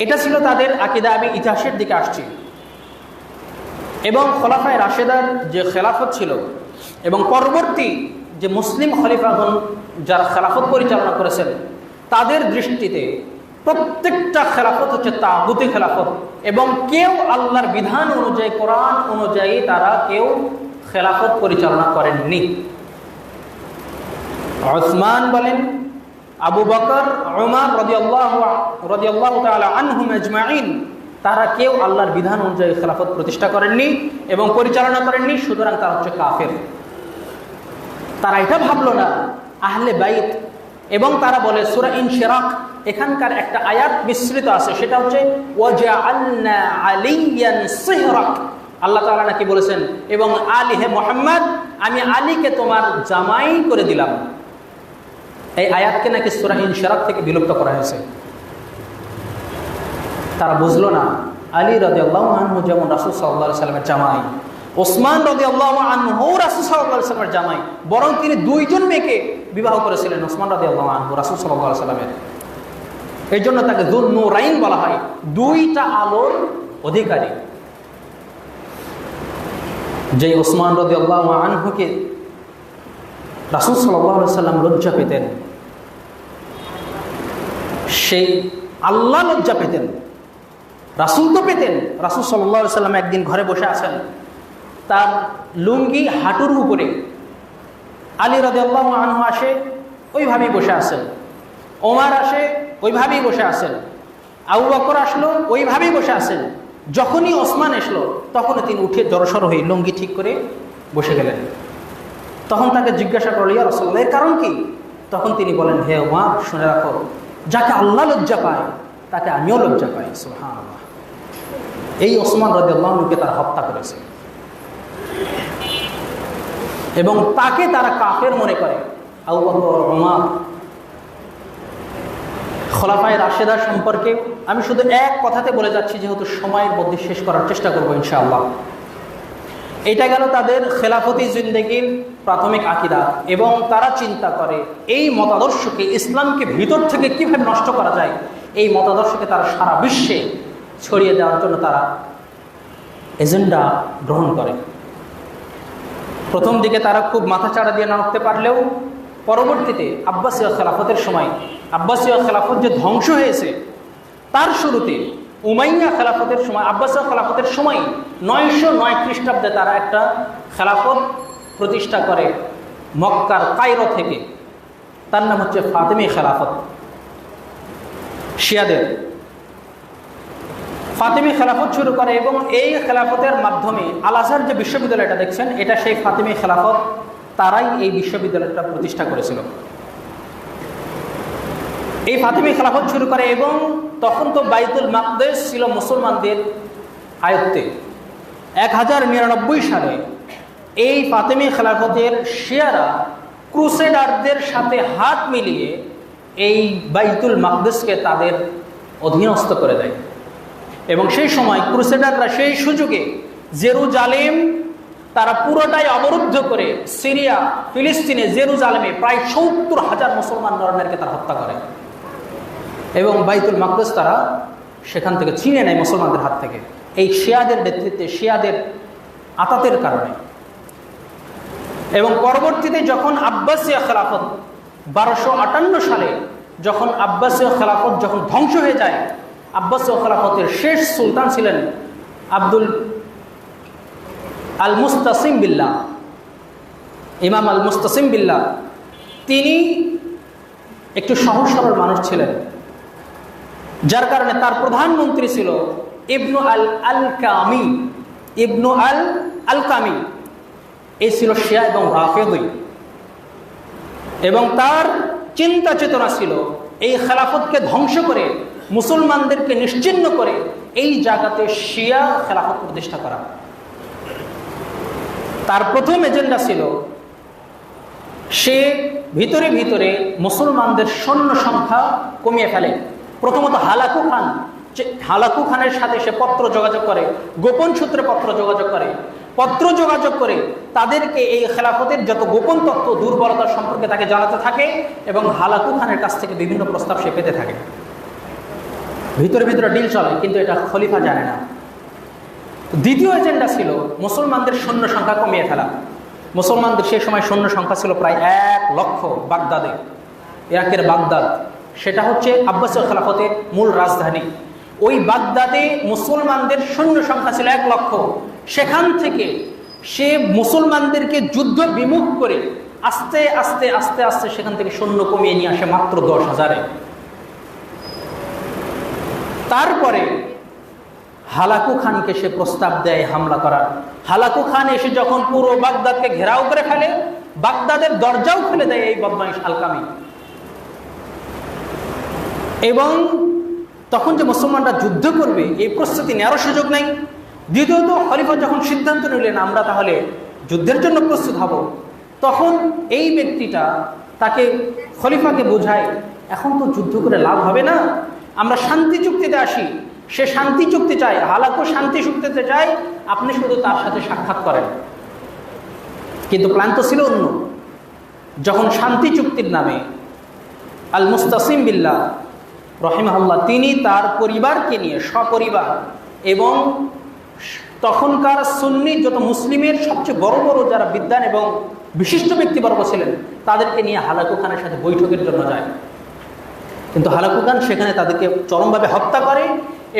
Speaker 1: এটা ছিল তাদের আকীদা। আমি ইতিহাসের দিকে আসছি। এবং খোলাফায়ে রাশেদার যে খেলাফত ছিল এবং পরবর্তী যে মুসলিম খলিফাগণ যারা খেলাফত পরিচালনা করেছেন, তাদের দৃষ্টিতে প্রত্যেকটা খেলাফত হচ্ছে তাগুতি খেলাফত, এবং কেউ আল্লাহর বিধান অনুযায়ী, কোরআন অনুযায়ী তারা কেউ খেলাফত পরিচালনা করেননি। উসমান বলেন, আবু বকর, উমর রাদিয়াল্লাহু তাআলা আনহুম আজমাইন, তারা কেউ আল্লাহর বিধান অনুযায়ী খেলাফত প্রতিষ্ঠা করেননি এবং পরিচালনা করেননি, সুতরাং তারা হচ্ছে কাফের। তারা এটা ভাবলো না আহলে বাইত। এবং তারা বলে সূরা ইনশিরাক, এখানকার একটা আয়াত মিশ্রিত আছে, সেটা হচ্ছে ওয়াজআলনা আলিয়ান সিহরাক। আল্লাহ তাআলা নাকি বলেছেন, এবং আলী, হে মুহাম্মদ, আমি আলীকে তোমার জামাই করে দিলাম। এই আয়াতকে নাকি সূরা ইনশিরাক থেকে বিলুপ্ত করা হয়েছে। তারা বুঝলো না আলী রাদিয়াল্লাহু আনহু যেমন রাসূল সাল্লাল্লাহু আলাইহি ওয়াসাল্লামের জামাই, ওসমান রাদিয়াল্লাহু আনহু রাসূল সাল্লাল্লাহু আলাইহি ওয়াসাল্লামের জামাই, বরং তিনি 2জন মেয়েকে বিবাহ করেছিলেন ওসমান রাদিয়াল্লাহু আনহু রাসূল সাল্লাল্লাহু আলাইহি ওয়াসাল্লামের। এই জন্য তাকে যুন নূরাইন বলা হয়, 2টা আলোর অধিকারী। যে ওসমান রাদিয়াল্লাহু আনহুকে রাসূল সাল্লাল্লাহু আলাইহি ওয়াসাল্লাম লজ্জা পেতেন, সেই আল্লাহ লজ্জা পেতেন, রাসূল তো পেতেন। রাসূল সাল্লাল্লাহু আলাইহি ওয়াসাল্লাম একদিন ঘরে বসে আছেন, তার লুঙ্গি হাঁটুর উপরে। আলী রাদিয়াল্লাহু আনহু আসে, ওইভাবেই বসে আছেন। ওমর আসে, ওইভাবেই বসে আছেন। আবু বকর আসলো, ওইভাবেই বসে আছেন। যখনই ওসমান আসলো, তখনই তিনি উঠে জড়সড় হয়ে লুঙ্গি ঠিক করে বসে গেলেন। তখন তাকে জিজ্ঞাসা করল, ইয়া রাসূলুল্লাহ, এর কারণ কি? তখন তিনি বলেন, হে ওমর, শুনে রাখো, যাকে আল্লাহ লজ্জা পায় তাকে আমিও লজ্জা পাই। সুবহানাল্লাহ। এই ওসমান রাদিয়াল্লাহু আনহুকে তারা হত্যা করেছে এবং তাকে তারা কাফের মনে করে। আবু বকর, ওমর, খোলাফায়ে রাশেদা সম্পর্কে আমি শুধু এক কথাতে বলে যাচ্ছি, যেহেতু সময়ের মধ্যে শেষ করার চেষ্টা করবো ইনশাআল্লাহ। এটা গেল তাদের খেলাফতি জিন্দেগির প্রাথমিক আকীদা। এবং তারা চিন্তা করে এই মতাদর্শকে, ইসলামকে ভিতর থেকে কীভাবে নষ্ট করা যায়, এই মতাদর্শকে তারা সারা বিশ্বে ছড়িয়ে দেওয়ার জন্য তারা এজেন্ডা গ্রহণ করে। প্রথম দিকে তারা খুব মাথাচাড়া দিয়ে নাড়তে পারলেও পরবর্তীতে আব্বাসীয় খেলাফতের সময়, আব্বাসীয় খেলাফত যে ধ্বংস হয়েছে, তার শুরুতে উমাইয়া খেলাফতের সময়, আব্বাসীয় খেলাফতের সময় 909 খ্রিস্টাব্দে তারা একটা খেলাফত প্রতিষ্ঠা করে মক্কার কায়রো থেকে, তার নাম হচ্ছে ফাতেমি খেলাফত। শিয়াদের ফাতেমি খেলাফত শুরু করে এবং এই খেলাফতের মাধ্যমে আল আজহার যে বিশ্ববিদ্যালয়টা দেখছেন, এটা সেই ফাতেমি খেলাফত, তারাই এই বিশ্ববিদ্যালয়টা প্রতিষ্ঠা করেছিল। এই ফাতেমি খেলাফত শুরু করে এবং তখন তো বাইতুল মাকদেস ছিল মুসলমানদের আয়ত্তে। 1099 সালে এই ফাতেমি খেলাফতের শিয়ারা ক্রুসেডারদের সাথে হাত মিলিয়ে এই বাইতুল মাকদেসকে তাদের অধীনস্থ করে দেয় এবং সেই সময় ক্রুসেডাররা সেই সুযোগে জেরুজালেম তারা পুরোটাই অবরুদ্ধ করে সিরিয়া, ফিলিস্তিনে, জেরুজালেমে প্রায় 70,000 মুসলমান নরনারীকে তারা হত্যা করে এবং বাইতুল মাকদেস তারা সেখান থেকে ছিনিয়ে নেয় মুসলমানদের হাত থেকে, এই শিয়াদের নেতৃত্বে, শিয়াদের আতাতের কারণে। এবং পরবর্তীতে যখন আব্বাসীয় খেলাফত 1258 সালে যখন আব্বাসীয় খেলাফত যখন ধ্বংস হয়ে যায়, আব্বাসীয় খেলাফতের শেষ সুলতান ছিলেন আব্দুল আল মুস্তাসিম বিল্লাহ, ইমাম আল মুস্তাসিম বিল্লাহ। তিনি একটু সহজ সরল মানুষ ছিলেন, যার কারণে তার প্রধানমন্ত্রী ছিল ইবনু আল আলকামি। ইবনু আল আলকামি এই ছিল শিয়া এবং রাফেদি, এবং তার চিন্তা চেতনা ছিল এই খেলাফতকে ধ্বংস করে, মুসলমানদেরকে নিশ্চিহ্ন করে এই জায়গাতে শিয়া খেলাফত প্রতিষ্ঠা করা। তার প্রথম এজেন্ডা ছিল সে ভিতরে ভিতরে মুসলমানদের সৈন্য সংখ্যা কমিয়ে ফেলে। প্রথমত হালাকু খানের সাথে সে পত্র যোগাযোগ করে, গোপন সূত্রে পত্র যোগাযোগ করে তাদেরকে এই খেলাফতের যত গোপন তথ্য, দুর্বলতা সম্পর্কে তাকে জানাতে থাকে এবং হালাকু খানের কাছ থেকে বিভিন্ন প্রস্তাব সে পেতে থাকে। ভিতরে ভিতরে ডিল চলে, কিন্তু এটা খলিফা জানে না। দ্বিতীয় এজেন্ডা ছিল মুসলমানদের সৈন্য সংখ্যা কমিয়ে ফেলা। মুসলমানদের সেই সময় সৈন্য সংখ্যা ছিল প্রায় 1 লক্ষ বাগদাদে, ইরাকের বাগদাদ, সেটা হচ্ছে আব্বাসীয় খেলাফতের মূল রাজধানী। ওই বাগদাদে মুসলমানদের সৈন্য সংখ্যা ছিল 1 লক্ষ। সেখান থেকে সে মুসলমানদেরকে যুদ্ধ বিমুখ করে আস্তে আস্তে আস্তে আস্তে সেখান থেকে সৈন্য কমিয়ে নিয়ে আসে মাত্র 10,000-এ। তারপরে হালাকু খানকে সে প্রস্তাব দেয় হামলা করার। হালাকু খান এসে যখন পুরো বাগদাদকে ঘেরাও করে ফেলে, বাগদাদের দরজাও খুলে দেয় এই বদমাইশ আলকামি, এবং তখন যে মুসলমানরা যুদ্ধ করবে এই প্রস্তুতি নেওয়ার সুযোগ নেই। দ্বিতীয়ত খলিফা যখন সিদ্ধান্ত নিলেন আমরা তাহলে যুদ্ধের জন্য প্রস্তুত হব, তখন এই ব্যক্তিটা তাকে খলিফাকে বোঝায় এখন তো যুদ্ধ করে লাভ হবে না, আমরা শান্তি চুক্তিতে আসি। সে শান্তি চুক্তি চায়, হালাকু শান্তি চুক্তিতে চায়, আপনি শুধু তার সাথে সাক্ষাৎ করেন। কিন্তু প্ল্যান তো ছিল অন্য। যখন শান্তি চুক্তির নামে আল মুস্তাসিম বিল্লাহ রহিমাহুল্লাহ তিনি তার পরিবারকে নিয়ে সপরিবার এবং তখনকার সুন্নি যত মুসলিমের সবচেয়ে বড় বড় যারা বিদ্বান এবং বিশিষ্ট ব্যক্তিবর্গ ছিলেন তাদেরকে নিয়ে হালাকু খানের সাথে বৈঠকের জন্য যায়, কিন্তু হালাকু খান সেখানে তাদেরকে চরমভাবে হত্যা করে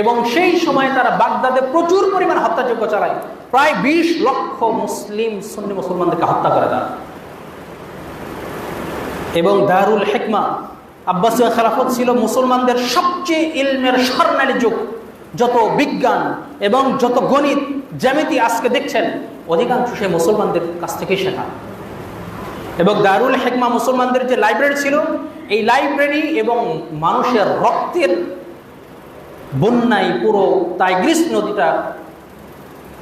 Speaker 1: এবং সেই সময় তারা বাগদাদে প্রচুর পরিমাণ হত্যাযজ্ঞ চালায়। প্রায় 20 লক্ষ মুসলিম সুন্নি মুসলমানদেরকে হত্যা করে তারা। এবং দারুল হিকমা আব্বাসীয় খেলাফত ছিল মুসলমানদের সবচেয়ে ইলমের স্বর্ণালী যুগ। যত বিজ্ঞান এবং যত গণিত, জ্যামিতি আজকে দেখছেন অধিকাংশ সে মুসলমানদের কাছ থেকেই শেখা। এবং দারুল হিকমা মুসলমানদের যে লাইব্রেরি ছিল, এই লাইব্রেরি এবং মানুষের রক্তের বন্যায় পুরো টাইগ্রিস নদীটা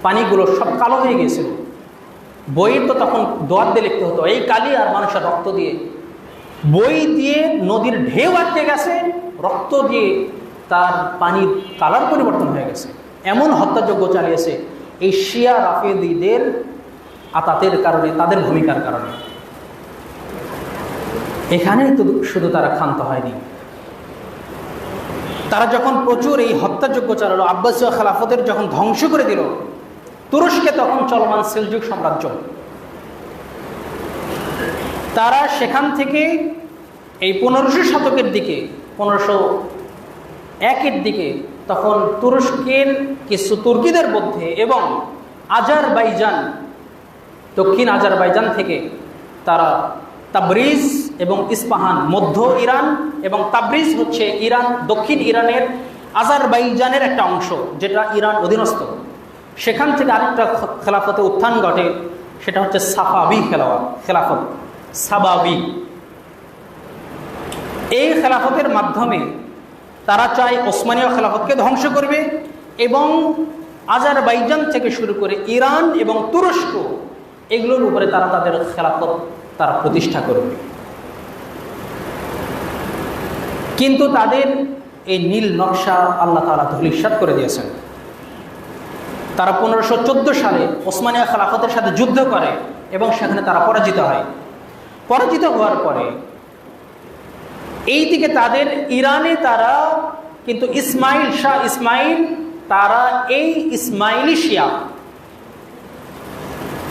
Speaker 1: পানিগুলো সব কালো হয়ে গিয়েছিল। বইয়ের তো তখন দোয়াত দিয়ে লিখতে হতো, এই কালি আর মানুষের রক্ত দিয়ে। বই দিয়ে নদীর ঢেউ আটকে গেছে, রক্ত দিয়ে তার পানির কালার পরিবর্তন হয়ে গেছে। এমন হত্যাযজ্ঞ চালিয়েছে এই শিয়া রাফেদিদের আতাতের কারণে, তাদের ভূমিকার কারণে। এখানেই তো শুধু তারা ক্ষান্ত হয়নি, তারা যখন প্রচুর এই হত্যাযজ্ঞ চালালো, আব্বাসীয় খেলাফতের যখন ধ্বংস করে দিল, তুরস্কে তখন চলমান সেলজুক সাম্রাজ্য, তারা সেখান থেকে এই 1500 শতকের দিকে, 1501-এর দিকে তখন তুরস্কের কিছু তুর্কিদের মধ্যে এবং আজারবাইজান, দক্ষিণ আজারবাইজান থেকে তারা তাবরিজ এবং ইস্পাহান মধ্য ইরান, এবং তাবরিজ হচ্ছে ইরান দক্ষিণ ইরানের আজারবাইজানের একটা অংশ যেটা ইরান অধীনস্থ। সেখান থেকে আরেকটা খেলাফতে উত্থান ঘটে, সেটা হচ্ছে সাফাবি খেলাফত, সাবাবি। এই খেলাফতের মাধ্যমে তারা চায় ওসমানীয় খেলাফতকে ধ্বংস করবে এবং আজারবাইজান থেকে শুরু করে ইরান এবং তুরস্ক এগুলোর উপরে তারা তাদের খেলাফত তারা প্রতিষ্ঠা করবে। কিন্তু তাদের এই নীল নকশা আল্লাহ তাআলা ধূলিসাৎ করে দিয়েছেন। তারা 1514 সালে ওসমানিয়া খেলাফতের সাথে যুদ্ধ করে এবং সেখানে তারা পরাজিত হয়। পরাজিত হওয়ার পরে এই দিকে তাদের ইরানে তারা কিন্তু শাহ ইসমাইল তারা এই ইসমাইলি শিয়া,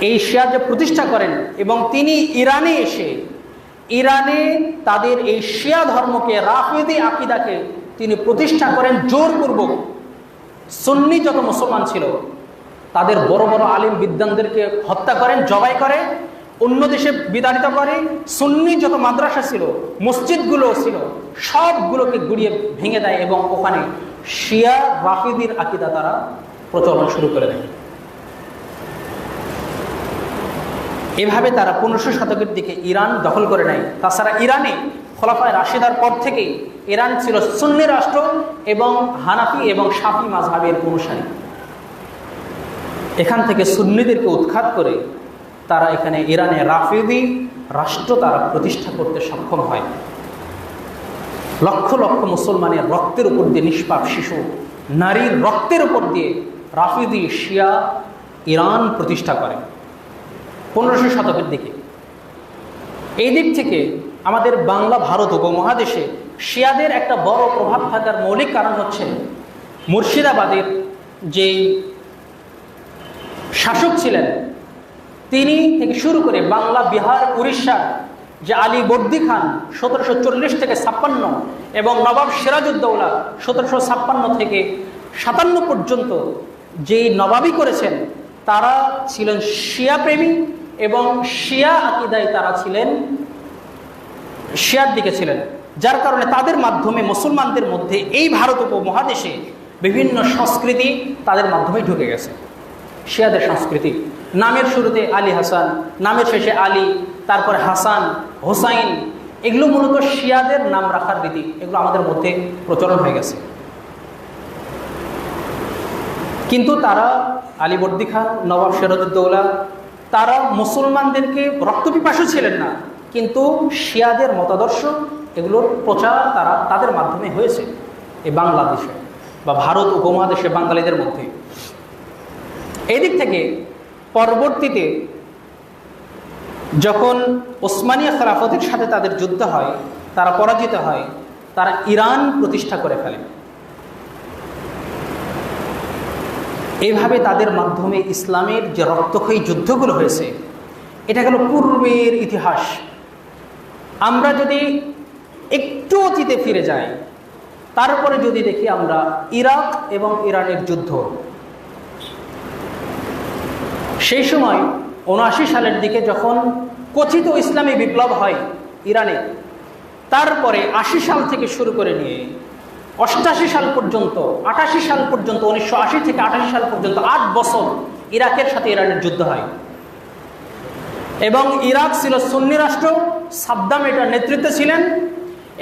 Speaker 1: এই শিয়া যে প্রতিষ্ঠা করেন এবং তিনি ইরানে এসে ইরানে তাদের এই শিয়া ধর্মকে, রাফিদি আকিদাকে তিনি প্রতিষ্ঠা করেন জোরপূর্বক। সুন্নি যত মুসলমান ছিল তাদের বড় বড় আলিম বিদ্বানদেরকে হত্যা করেন, জবাই করে, অন্য দেশে বিতাড়িত করে। সুন্নি যত মাদ্রাসা ছিল, মসজিদগুলো ছিল, সবগুলোকে গুড়িয়ে ভেঙে দেয় এবং ওখানে শিয়া রাফিদির আকিদা তারা প্রচলন শুরু করে দেয়। এভাবে তারা 1500 শতকের দিকে ইরান দখল করে নেয়। তাছাড়া ইরানে খোলাফায়ে রাশিদার পর থেকেই ইরান ছিল সুন্নি রাষ্ট্র এবং হানাফি এবং শাফি মাযহাবের অনুসারী। এখান থেকে সুন্নিদেরকে উৎখাত করে তারা এখানে ইরানে রাফিদি রাষ্ট্র তারা প্রতিষ্ঠা করতে সক্ষম হয়। লক্ষ লক্ষ মুসলমানের রক্তের উপর দিয়ে, নিষ্পাপ শিশু নারীর রক্তের উপর দিয়ে রাফিদি শিয়া ইরান প্রতিষ্ঠা করে 1500 শতকের দিকে। এই দিক থেকে আমাদের বাংলা ভারত উপমহাদেশে শিয়াদের একটা বড় প্রভাব থাকার মৌলিক কারণ হচ্ছে মুর্শিদাবাদের যেই শাসক ছিলেন তিনি থেকে শুরু করে বাংলা, বিহার, উড়িষ্যার যে আলীবর্দী খান 1740 থেকে 56 এবং নবাব সিরাজউদ্দৌলা 1756 থেকে 57 পর্যন্ত যেই নবাবি করেছেন তারা ছিলেন শিয়া প্রেমী এবং শিয়া আকিদায় তারা ছিলেন, শিয়ার দিকে ছিলেন। যার কারণে তাদের মাধ্যমে মুসলমানদের মধ্যে এই ভারত উপমহাদেশে বিভিন্ন সংস্কৃতি তাদের মাধ্যমে ঢুকে গেছে। শিয়াদের সংস্কৃতি, নামের শুরুতে আলী হাসান, নামের শেষে আলী, তারপরে হাসান, হোসাইন, এগুলো মূলত শিয়াদের নাম রাখার রীতি, এগুলো আমাদের মধ্যে প্রচলন হয়ে গেছে। কিন্তু তারা আলীবর্দী খান, নবাব সিরাজউদ্দৌলা তারা মুসলমানদেরকে রক্তপিপাসু ছিলেন না, কিন্তু শিয়াদের মতাদর্শ এগুলোর প্রচার তারা তাদের মাধ্যমে হয়েছে এই বাংলাদেশে বা ভারত উপমহাদেশে বাঙালিদের মধ্যে। এই দিক থেকে পরবর্তীতে যখন ওসমানীয় খেলাফতের সাথে তাদের যুদ্ধ হয়, তারা পরাজিত হয়, তারা ইরান প্রতিষ্ঠা করে ফেলে। এইভাবে তাদের মাধ্যমে ইসলামের যে রক্তক্ষয়ী যুদ্ধগুলো হয়েছে এটা গেল পূর্বের ইতিহাস। আমরা যদি একটু অতীতে ফিরে যাই, তারপরে যদি দেখি আমরা ইরাক এবং ইরানের যুদ্ধ, সেই সময় 79 সালের দিকে যখন কথিত ইসলামী বিপ্লব হয় ইরানে, তারপরে 80 সাল থেকে শুরু করে নিয়ে 88 সাল পর্যন্ত, 88 সাল পর্যন্ত, 1980 থেকে 88 সাল পর্যন্ত 8 বছর ইরাকের সাথে ইরানের যুদ্ধ হয় এবং ইরাক ছিল সুন্নি রাষ্ট্র। সাদ্দাম এটার নেতৃত্বে ছিলেন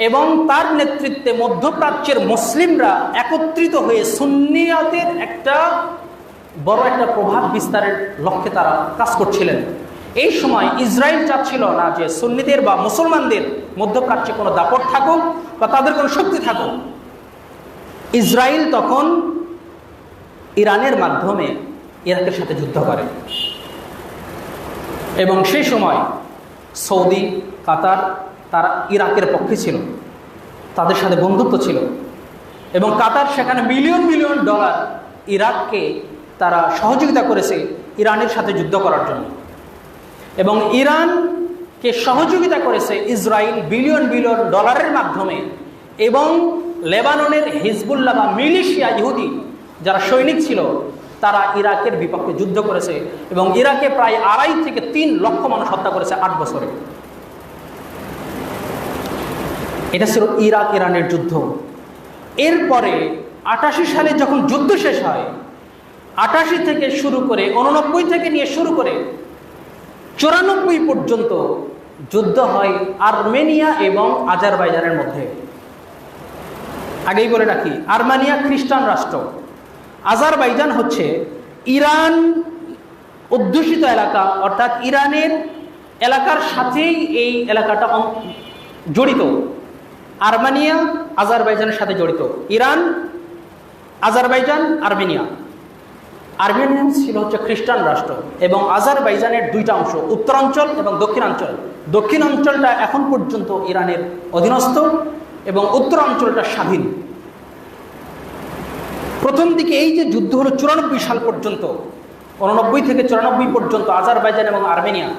Speaker 1: এবং তার নেতৃত্বে মধ্যপ্রাচ্যের মুসলিমরা একত্রিত হয়ে সুন্নিয়াতের একটা বড় একটা প্রভাব বিস্তারের লক্ষ্যে তারা কাজ করছিলেন। এই সময় ইসরায়েল চাচ্ছিল না যে সুন্নিদের বা মুসলমানদের মধ্যপ্রাচ্যে কোনো দাপট থাকুক বা তাদের কোনো শক্তি থাকুক। ইসরায়েল তখন ইরানের মাধ্যমে ইরাকের সাথে যুদ্ধ করে এবং সেই সময় সৌদি, কাতার তারা ইরাকের পক্ষে ছিল, তাদের সাথে বন্ধুত্ব ছিল এবং কাতার সেখানে মিলিয়ন মিলিয়ন ডলার ইরাককে তারা সহযোগিতা করেছে ইরানের সাথে যুদ্ধ করার জন্য এবং ইরানকে সহযোগিতা করেছে ইসরায়েল বিলিয়ন বিলিয়ন ডলারের মাধ্যমে এবং লেবাননের হিজবুল্লাহ বা মিলিশিয়া ইহুদি যারা সৈনিক ছিল তারা ইরাকের বিপক্ষে যুদ্ধ করেছে এবং ইরাকে প্রায় 2.5 থেকে 3 লক্ষ মানুষ হত্যা করেছে 8 বছরে। এটা ছিল ইরাক ইরানের যুদ্ধ। এরপরে 88 সালে যখন যুদ্ধ শেষ হয়, 88 থেকে শুরু করে 89 থেকে নিয়ে শুরু করে 94 পর্যন্ত যুদ্ধ হয় আর্মেনিয়া এবং আজারবাইজানের মধ্যে। আগেই বলে রাখি, আর্মেনিয়া খ্রিস্টান রাষ্ট্র, আজারবাইজান হচ্ছে ইরান অধ্যুষিত এলাকা, অর্থাৎ ইরানের এলাকার সাথেই এই এলাকাটা জড়িত। আর্মেনিয়া আজারবাইজানের সাথে জড়িত, ইরান, আজারবাইজান, আর্মেনিয়া। আর্মেনিয়ান ছিল হচ্ছে খ্রিস্টান রাষ্ট্র এবং আজারবাইজানের 2টা অংশ, উত্তরাঞ্চল এবং দক্ষিণাঞ্চল। দক্ষিণাঞ্চলটা এখন পর্যন্ত ইরানের অধীনস্থ এবং উত্তরাঞ্চলটা স্বাধীন। প্রথম দিকে এই যে যুদ্ধ হলো 94 সাল পর্যন্ত, 89 থেকে 94 পর্যন্ত আজারবাইজান এবং আর্মেনিয়া,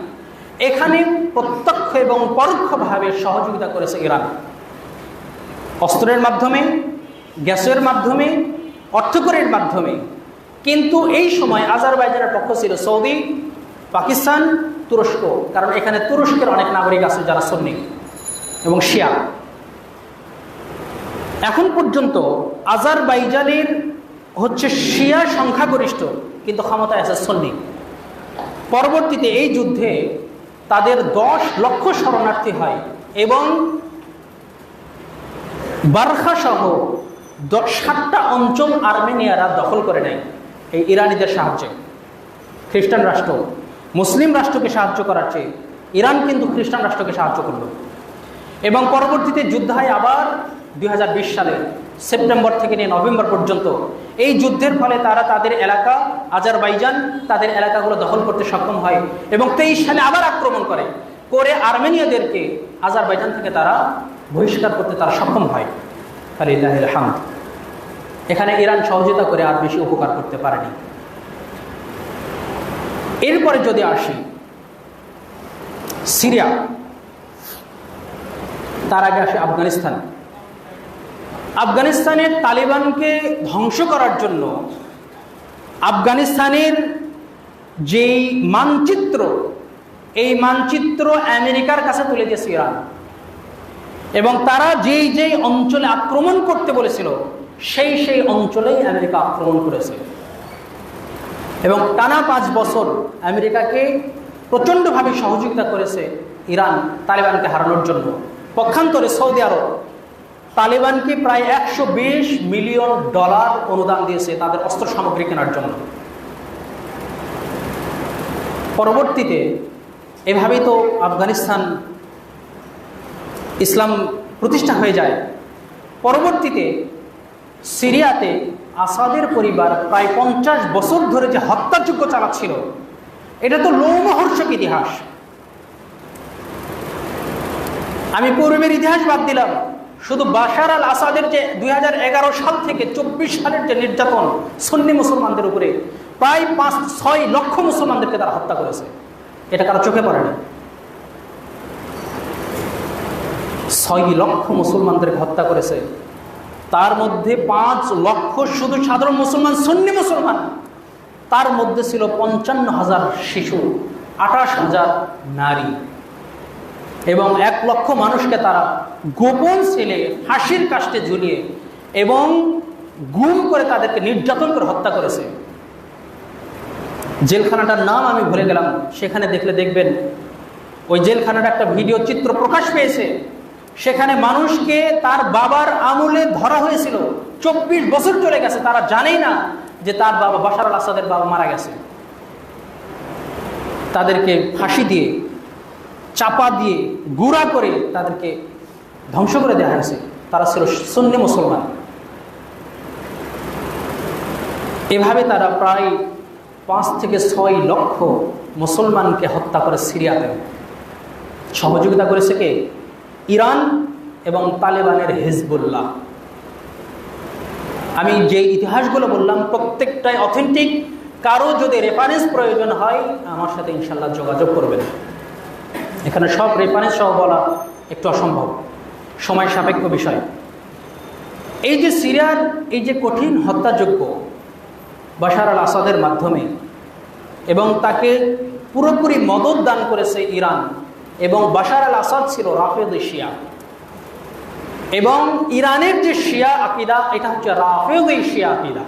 Speaker 1: এখানে প্রত্যক্ষ এবং পরোক্ষভাবে সহযোগিতা করেছে ইরান, অস্ত্রের মাধ্যমে, গ্যাসের মাধ্যমে, অর্থকরের মাধ্যমে। কিন্তু এই সময় আজারবাইজানের পক্ষ ছিল সৌদি, পাকিস্তান, তুরস্ক, কারণ এখানে তুরস্কের অনেক নাগরিক আছে যারা সুন্নি এবং শিয়া। এখন পর্যন্ত আজারবাইজানের হচ্ছে শিয়া সংখ্যাগরিষ্ঠ, কিন্তু ক্ষমতায় আছে সুন্নি। পরবর্তীতে এই যুদ্ধে তাদের 10 লক্ষ শরণার্থী হয় এবং বারখা সহ 7টা অঞ্চল আর্মেনিয়ারা দখল করে নেয় এই ইরানিদের সাহায্যে। খ্রিস্টান রাষ্ট্র মুসলিম রাষ্ট্রকে সাহায্য করার চেয়ে ইরান কিন্তু খ্রিস্টান রাষ্ট্রকে সাহায্য করল এবং পরবর্তীতে যুদ্ধ হয় আবার 2020 সালের সেপ্টেম্বর থেকে নিয়ে নভেম্বর পর্যন্ত। এই যুদ্ধের ফলে তারা তাদের এলাকা, আজারবাইজান তাদের এলাকাগুলো দখল করতে সক্ষম হয় এবং 23 সালে আবার আক্রমণ করে আর্মেনিয়াদেরকে আজারবাইজান থেকে তারা বহিষ্কার করতে তারা সক্ষম হয়। ফালিল্লাহিল হামদ। এখানে ইরান সহযোগিতা করে আর বেশি উপকার করতে পারেনি। এরপরে যদি আসি সিরিয়া, তার আগে আসে আফগানিস্তান। আফগানিস্তানের তালিবানকে ধ্বংস করার জন্য আফগানিস্তানের যেই মানচিত্র, এই মানচিত্র আমেরিকার কাছে তুলে দিয়েছে ইরান এবং তারা যেই যেই অঞ্চলে আক্রমণ করতে বলেছিল সেই সেই অঞ্চলেই আমেরিকা আক্রমণ করেছে এবং টানা 5 বছর আমেরিকাকে প্রচণ্ডভাবে সহযোগিতা করেছে ইরান তালিবানকে হারানোর জন্য। পক্ষান্তরে সৌদি আরব তালিবানকে প্রায় $120 মিলিয়ন অনুদান দিয়েছে তাদের অস্ত্র সামগ্রী কেনার জন্য। পরবর্তীতে এভাবেই তো আফগানিস্তান ইসলাম প্রতিষ্ঠা হয়ে যায়। পরবর্তীতে সিরিয়াতে আসাদের পরিবার প্রায় 50 বছর ধরে যে হত্যাযজ্ঞ চালাচ্ছিল, এটা তো লোমহর্ষক ইতিহাস। আমি পূর্বের ইতিহাস বাদ দিলাম, শুধু বাশার আল আসাদের যে 2011 সাল থেকে 24 সালের যে নির্যাতন সুন্নি মুসলমানদের উপরে, প্রায় 5-6 লক্ষ মুসলমানদেরকে তারা হত্যা করেছে, এটা কারো চোখে পড়েনি। 6 লক্ষ মুসলমানদেরকে হত্যা করেছে, তার মধ্যে 5 লক্ষ শুধু সাধারণ মুসলমান, সুন্নি মুসলমান। তার মধ্যে ছিল 55,000 শিশু, 28,000 নারী এবং 1 লক্ষ মানুষকে তারা গোপন ছেলে ফাঁসির কাস্টে ঝুলিয়ে এবং গুম করে তাদেরকে নির্যাতন করে হত্যা করেছে। জেলখানাটার নাম আমি ভুলে গেলাম, সেখানে দেখলে দেখবেন ওই জেলখানার একটা ভিডিও চিত্র প্রকাশ পেয়েছে। সেখানে মানুষকে তার বাবার আমলে ধরা হয়েছিল, 24 বছর চলে গেছে, তারা জানেই না যে তার বাবা বাশার আল আসাদের বাবা মারা গেছে। তাদেরকে ফাঁসি দিয়ে, চাপা দিয়ে, গুঁড়া করে তাদেরকে ধ্বংস করে দেওয়া হয়েছে। তারা ছিল সুন্নি মুসলমান। এভাবে তারা প্রায় 5 থেকে 6 লক্ষ মুসলমানকে হত্যা করে সিরিয়াতে। সহযোগিতা করেছে কে? ইরান এবং তালেবানের হিজবুল্লাহ। আমি যে ইতিহাসগুলো বললাম প্রত্যেকটাই অথেন্টিক। কারো যদি রেফারেন্স প্রয়োজন হয় আমার সাথে ইনশাল্লাহ যোগাযোগ করবেন। এখানে সব রেফারেন্স সহ বলা একটু অসম্ভব, সময় সাপেক্ষ বিষয়। এই যে সিরিয়ার এই যে কঠিন হত্যাযজ্ঞ, বাশার আল আসাদের মাধ্যমে, এবং তাকে পুরোপুরি মদত দান করেছে ইরান। এবং বাশার আল আসাদ ছিল রাফেদি শিয়া, এবং ইরানের যে শিয়া আকিদা এটা হচ্ছে রাফেদি শিয়া আকিদা।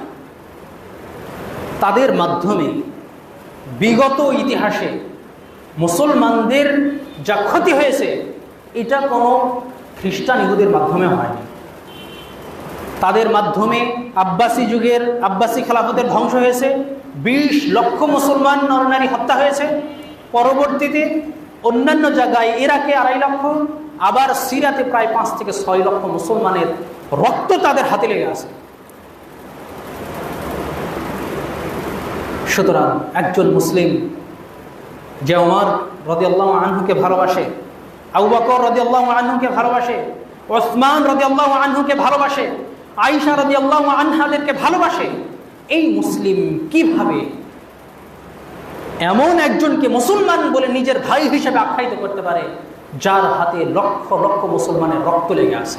Speaker 1: তাদের মাধ্যমে বিগত ইতিহাসে মুসলমানদের যা ক্ষতি হয়েছে এটা কোনো খ্রিস্টান ইহুদের মাধ্যমে হয়নি। তাদের মাধ্যমে আব্বাসী যুগের আব্বাসী খেলাফতের ধ্বংস হয়েছে, 20 লক্ষ মুসলমান নরনারী হত্যা হয়েছে। পরবর্তীতে অন্যান্য জায়গায় ইরাকে 2.5 লক্ষ, আবার সিরিয়াতে প্রায় 5 থেকে 6 লক্ষ মুসলমানের রক্ত তাদের হাতে লেগে আছে। সুতরাং একজন মুসলিম যে ওমর রাদিয়াল্লাহু আনহুকে ভালোবাসে, আবু বকর রাদিয়াল্লাহু আনহুকে ভালোবাসে, ওসমান রাদিয়াল্লাহু আনহুকে ভালোবাসে, আয়েশা রাদিয়াল্লাহু আনহাদেরকে ভালোবাসে, এই মুসলিম কিভাবে এমন একজনকে মুসলমান বলে নিজের ভাই হিসেবে আখ্যায়িত করতে পারে যার হাতে লক্ষ লক্ষ মুসলমানের রক্ত লেগে আছে?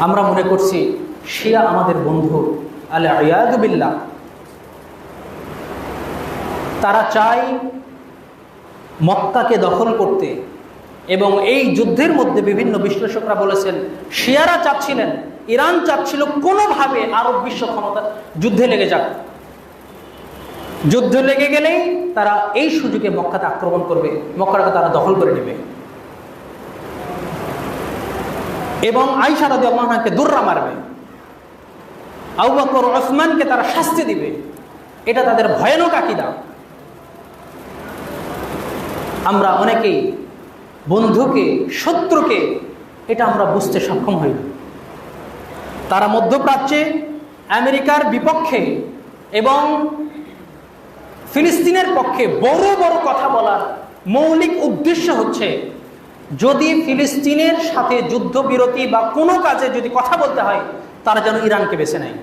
Speaker 1: আমরা মনে করছি শিয়া আমাদের বন্ধু, আল-ইয়াযু বিল্লাহ। তারা চায় মক্কাকে দখল করতে, এবং এই যুদ্ধের মধ্যে বিভিন্ন বিশ্লেষকরা বলেছেন শিয়ারা চাচ্ছিলেন, ইরান চাচ্ছিল কোনোভাবে আরব বিশ্ব ক্ষমতা যুদ্ধে লেগে যাক। যুদ্ধ লেগে গেলেই তারা এই সুযোগে মক্কাতে আক্রমণ করবে, মক্কাটাকে তারা দখল করে নেবে, এবং আয়েশা রাদিয়াল্লাহু আনহাকে দুর্রা মারবে, আবু বকর ওসমানকে তারা শাস্তি দিবে। এটা তাদের ভয়ানক আকীদা। আমরা অনেকেই বন্ধুকে শত্রুকে এটা আমরা বুঝতে সক্ষম হই না। তারা মধ্যপ্রাচ্যে আমেরিকার বিপক্ষে এবং ফিলিস্তিনের পক্ষে বড় বড় কথা বলার মৌলিক উদ্দেশ্য হচ্ছে যদি ফিলিস্তিনের সাথে যুদ্ধবিরতি বা কোনো কাজে যদি কথা বলতে হয় তারা যেন ইরানকে বেছে নেয়,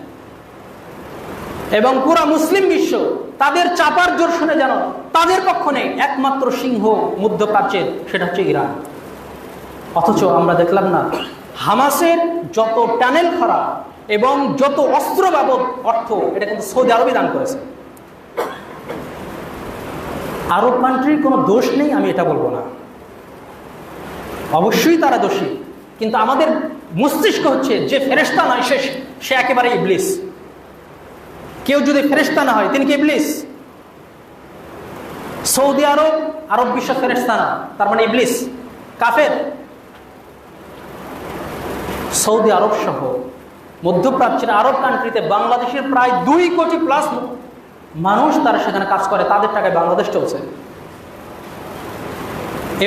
Speaker 1: এবং পুরা মুসলিম বিশ্ব তাদের চাপার জোর শুনে যেন তাদের পক্ষ নেই। একমাত্র সিংহ মধ্যপ্রাচ্যের সেটা হচ্ছে ইরান। অথচ আমরা দেখলাম না হামাসের যত টানেল খরা এবং যত অস্ত্র বাবদ অর্থ এটা কিন্তু সৌদি আরবই দান করেছে। আরব কান্ট্রির কোনো দোষ নেই আমি এটা বলবো না, অবশ্যই তারা দোষী, কিন্তু আমাদের মস্তিষ্ক হচ্ছে যে ফেরেশতা নয় সে একেবারে ইবলিস। কেউ যদি ফেরেশতা না হয় তিনি কি ইবলিস? সৌদি আরব আরব বিশ্ব ফেরেশতা না, তার মানে ইবলিস, কাফের। সৌদি আরব সহ মধ্যপ্রাচ্যের আরব কান্ট্রিতে বাংলাদেশের প্রায় 2 কোটি প্লাস মানুষ তারা সেখানে কাজ করে, তাদের টাকায় বাংলাদেশ চলছে।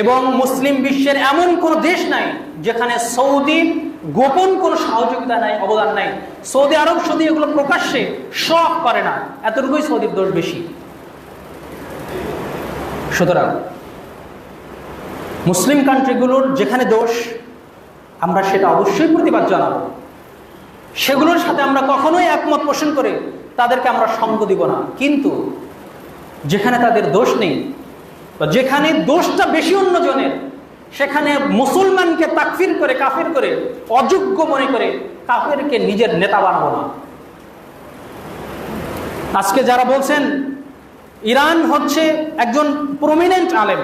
Speaker 1: এবং মুসলিম বিশ্বের এমন কোনো দেশ নাই যেখানে সৌদি গোপন কোনো সহযোগিতা নাই, অবদান নাই। সৌদি আরব শুধু এগুলো প্রকাশ্যে শখ করে না, এতটুকুই সৌদির দোষ বেশি। সুতরাং মুসলিম কান্ট্রিগুলোর যেখানে দোষ আমরা সেটা অবশ্যই প্রতিবাদ জানাবো, সেগুলোর সাথে আমরা কখনোই একমত পোষণ করে তাদেরকে আমরা সঙ্গ দিব না। কিন্তু যেখানে তাদের দোষ নেই বা যেখানে দোষটা বেশি অন্যজনের, সেখানে মুসলমানকে তাকফির করে কাফের করে অযোগ্য মনে করে কাফেরকে নিজের নেতা বানাবো না। আজকে যারা বলছেন ইরান হচ্ছে একজন প্রমিনেন্ট আলেম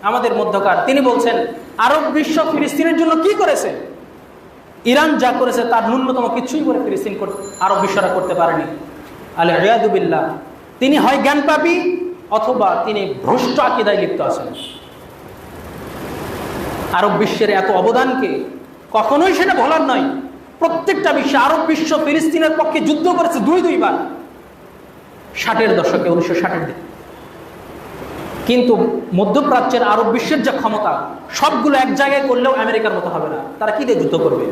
Speaker 1: আমাদের মধ্যকার, তিনি বলছেন আরব বিশ্ব ফিলিস্তিনের জন্য কি করেছে? ইরান যা করেছে তার ন্যূনতম কিছুই করে ফিলিস্তিন আরব বিশ্বরা করতে পারেনি। আল-ইয়াযু বিল্লাহ। তিনি হয় জ্ঞানপাপী অথবা তিনি ভ্রষ্ট আকীদায় লিপ্ত আছেন। আরব বিশ্বের এত অবদানকে কখনোই সেটা ভোলার নয়। প্রত্যেকটা বিশ্বে আরব বিশ্ব ফিলিস্তিনের পক্ষে যুদ্ধ করেছে 2 বার, 60-এর দশকে, 1960-এর দিকে। কিন্তু মধ্যপ্রাচ্যের আরব বিশ্বের যে ক্ষমতা সবগুলো এক জায়গায় করলেও আমেরিকার মতো হবে না। তারা কি দিয়ে যুদ্ধ করবে?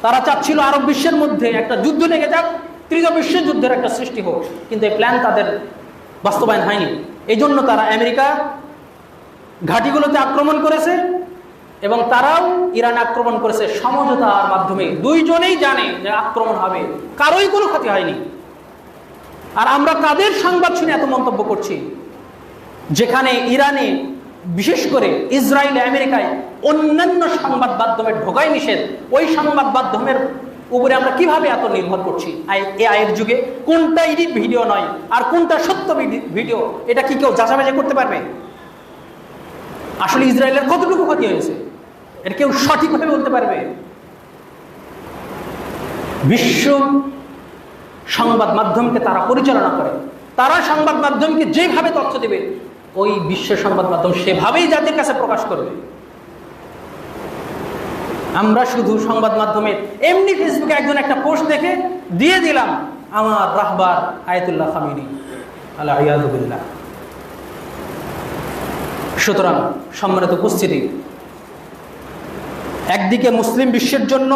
Speaker 1: তারা চাচ্ছিল আরব বিশ্বের মধ্যে একটা যুদ্ধ লেগে যাক, 3য় বিশ্বযুদ্ধের একটা সৃষ্টি হোক, কিন্তু এই প্ল্যান তাদের বাস্তবায়ন হয়নি। এই জন্য তারা আমেরিকা ঘাঁটিগুলোতে আক্রমণ করেছে এবং তারাও ইরান আক্রমণ করেছে সমঝোতার মাধ্যমে। দুইজনেই জানে যে আক্রমণ হবে, কারোই কোনো ক্ষতি হয়নি। আর আমরা কাদের সংবাদ শুনে এত মন্তব্য করছি? যেখানে ইরানে বিশেষ করে ইসরায়েল আমেরিকায় অন্যান্য সংবাদ মাধ্যমে ঢোকাই নিষেধ, ওই সংবাদ মাধ্যমের উপরে আমরা কিভাবে এত নির্ভর করছি এআই এর যুগে? কোনটা এডিট ভিডিও নয় আর কোনটা সত্য ভিডিও, এটা কি কেউ যাচাই করতে পারবে? আসলে ইসরায়েলের কতটুকু ক্ষতি হয়েছে এটা কেউ সঠিকভাবে বলতে পারবে? বিশ্ব সংবাদ মাধ্যমকে তারা পরিচালনা করে, তারা সংবাদ মাধ্যমকে যেভাবে তথ্য দেবে ওই বিশ্ব সংবাদ মাধ্যম সেভাবেই জাতির কাছে প্রকাশ করবে। আমরা শুধু সংবাদ মাধ্যমে এমনি ফেসবুকে একজন একটা পোস্ট দেখে দিয়ে দিলাম আমার রাহবার আয়াতুল্লাহ খামেনি আল্লাহ ইয়াযু বিল্লাহ। সুতরাং সম্মানিত উপস্থিতি, একদিকে মুসলিম বিশ্বের জন্য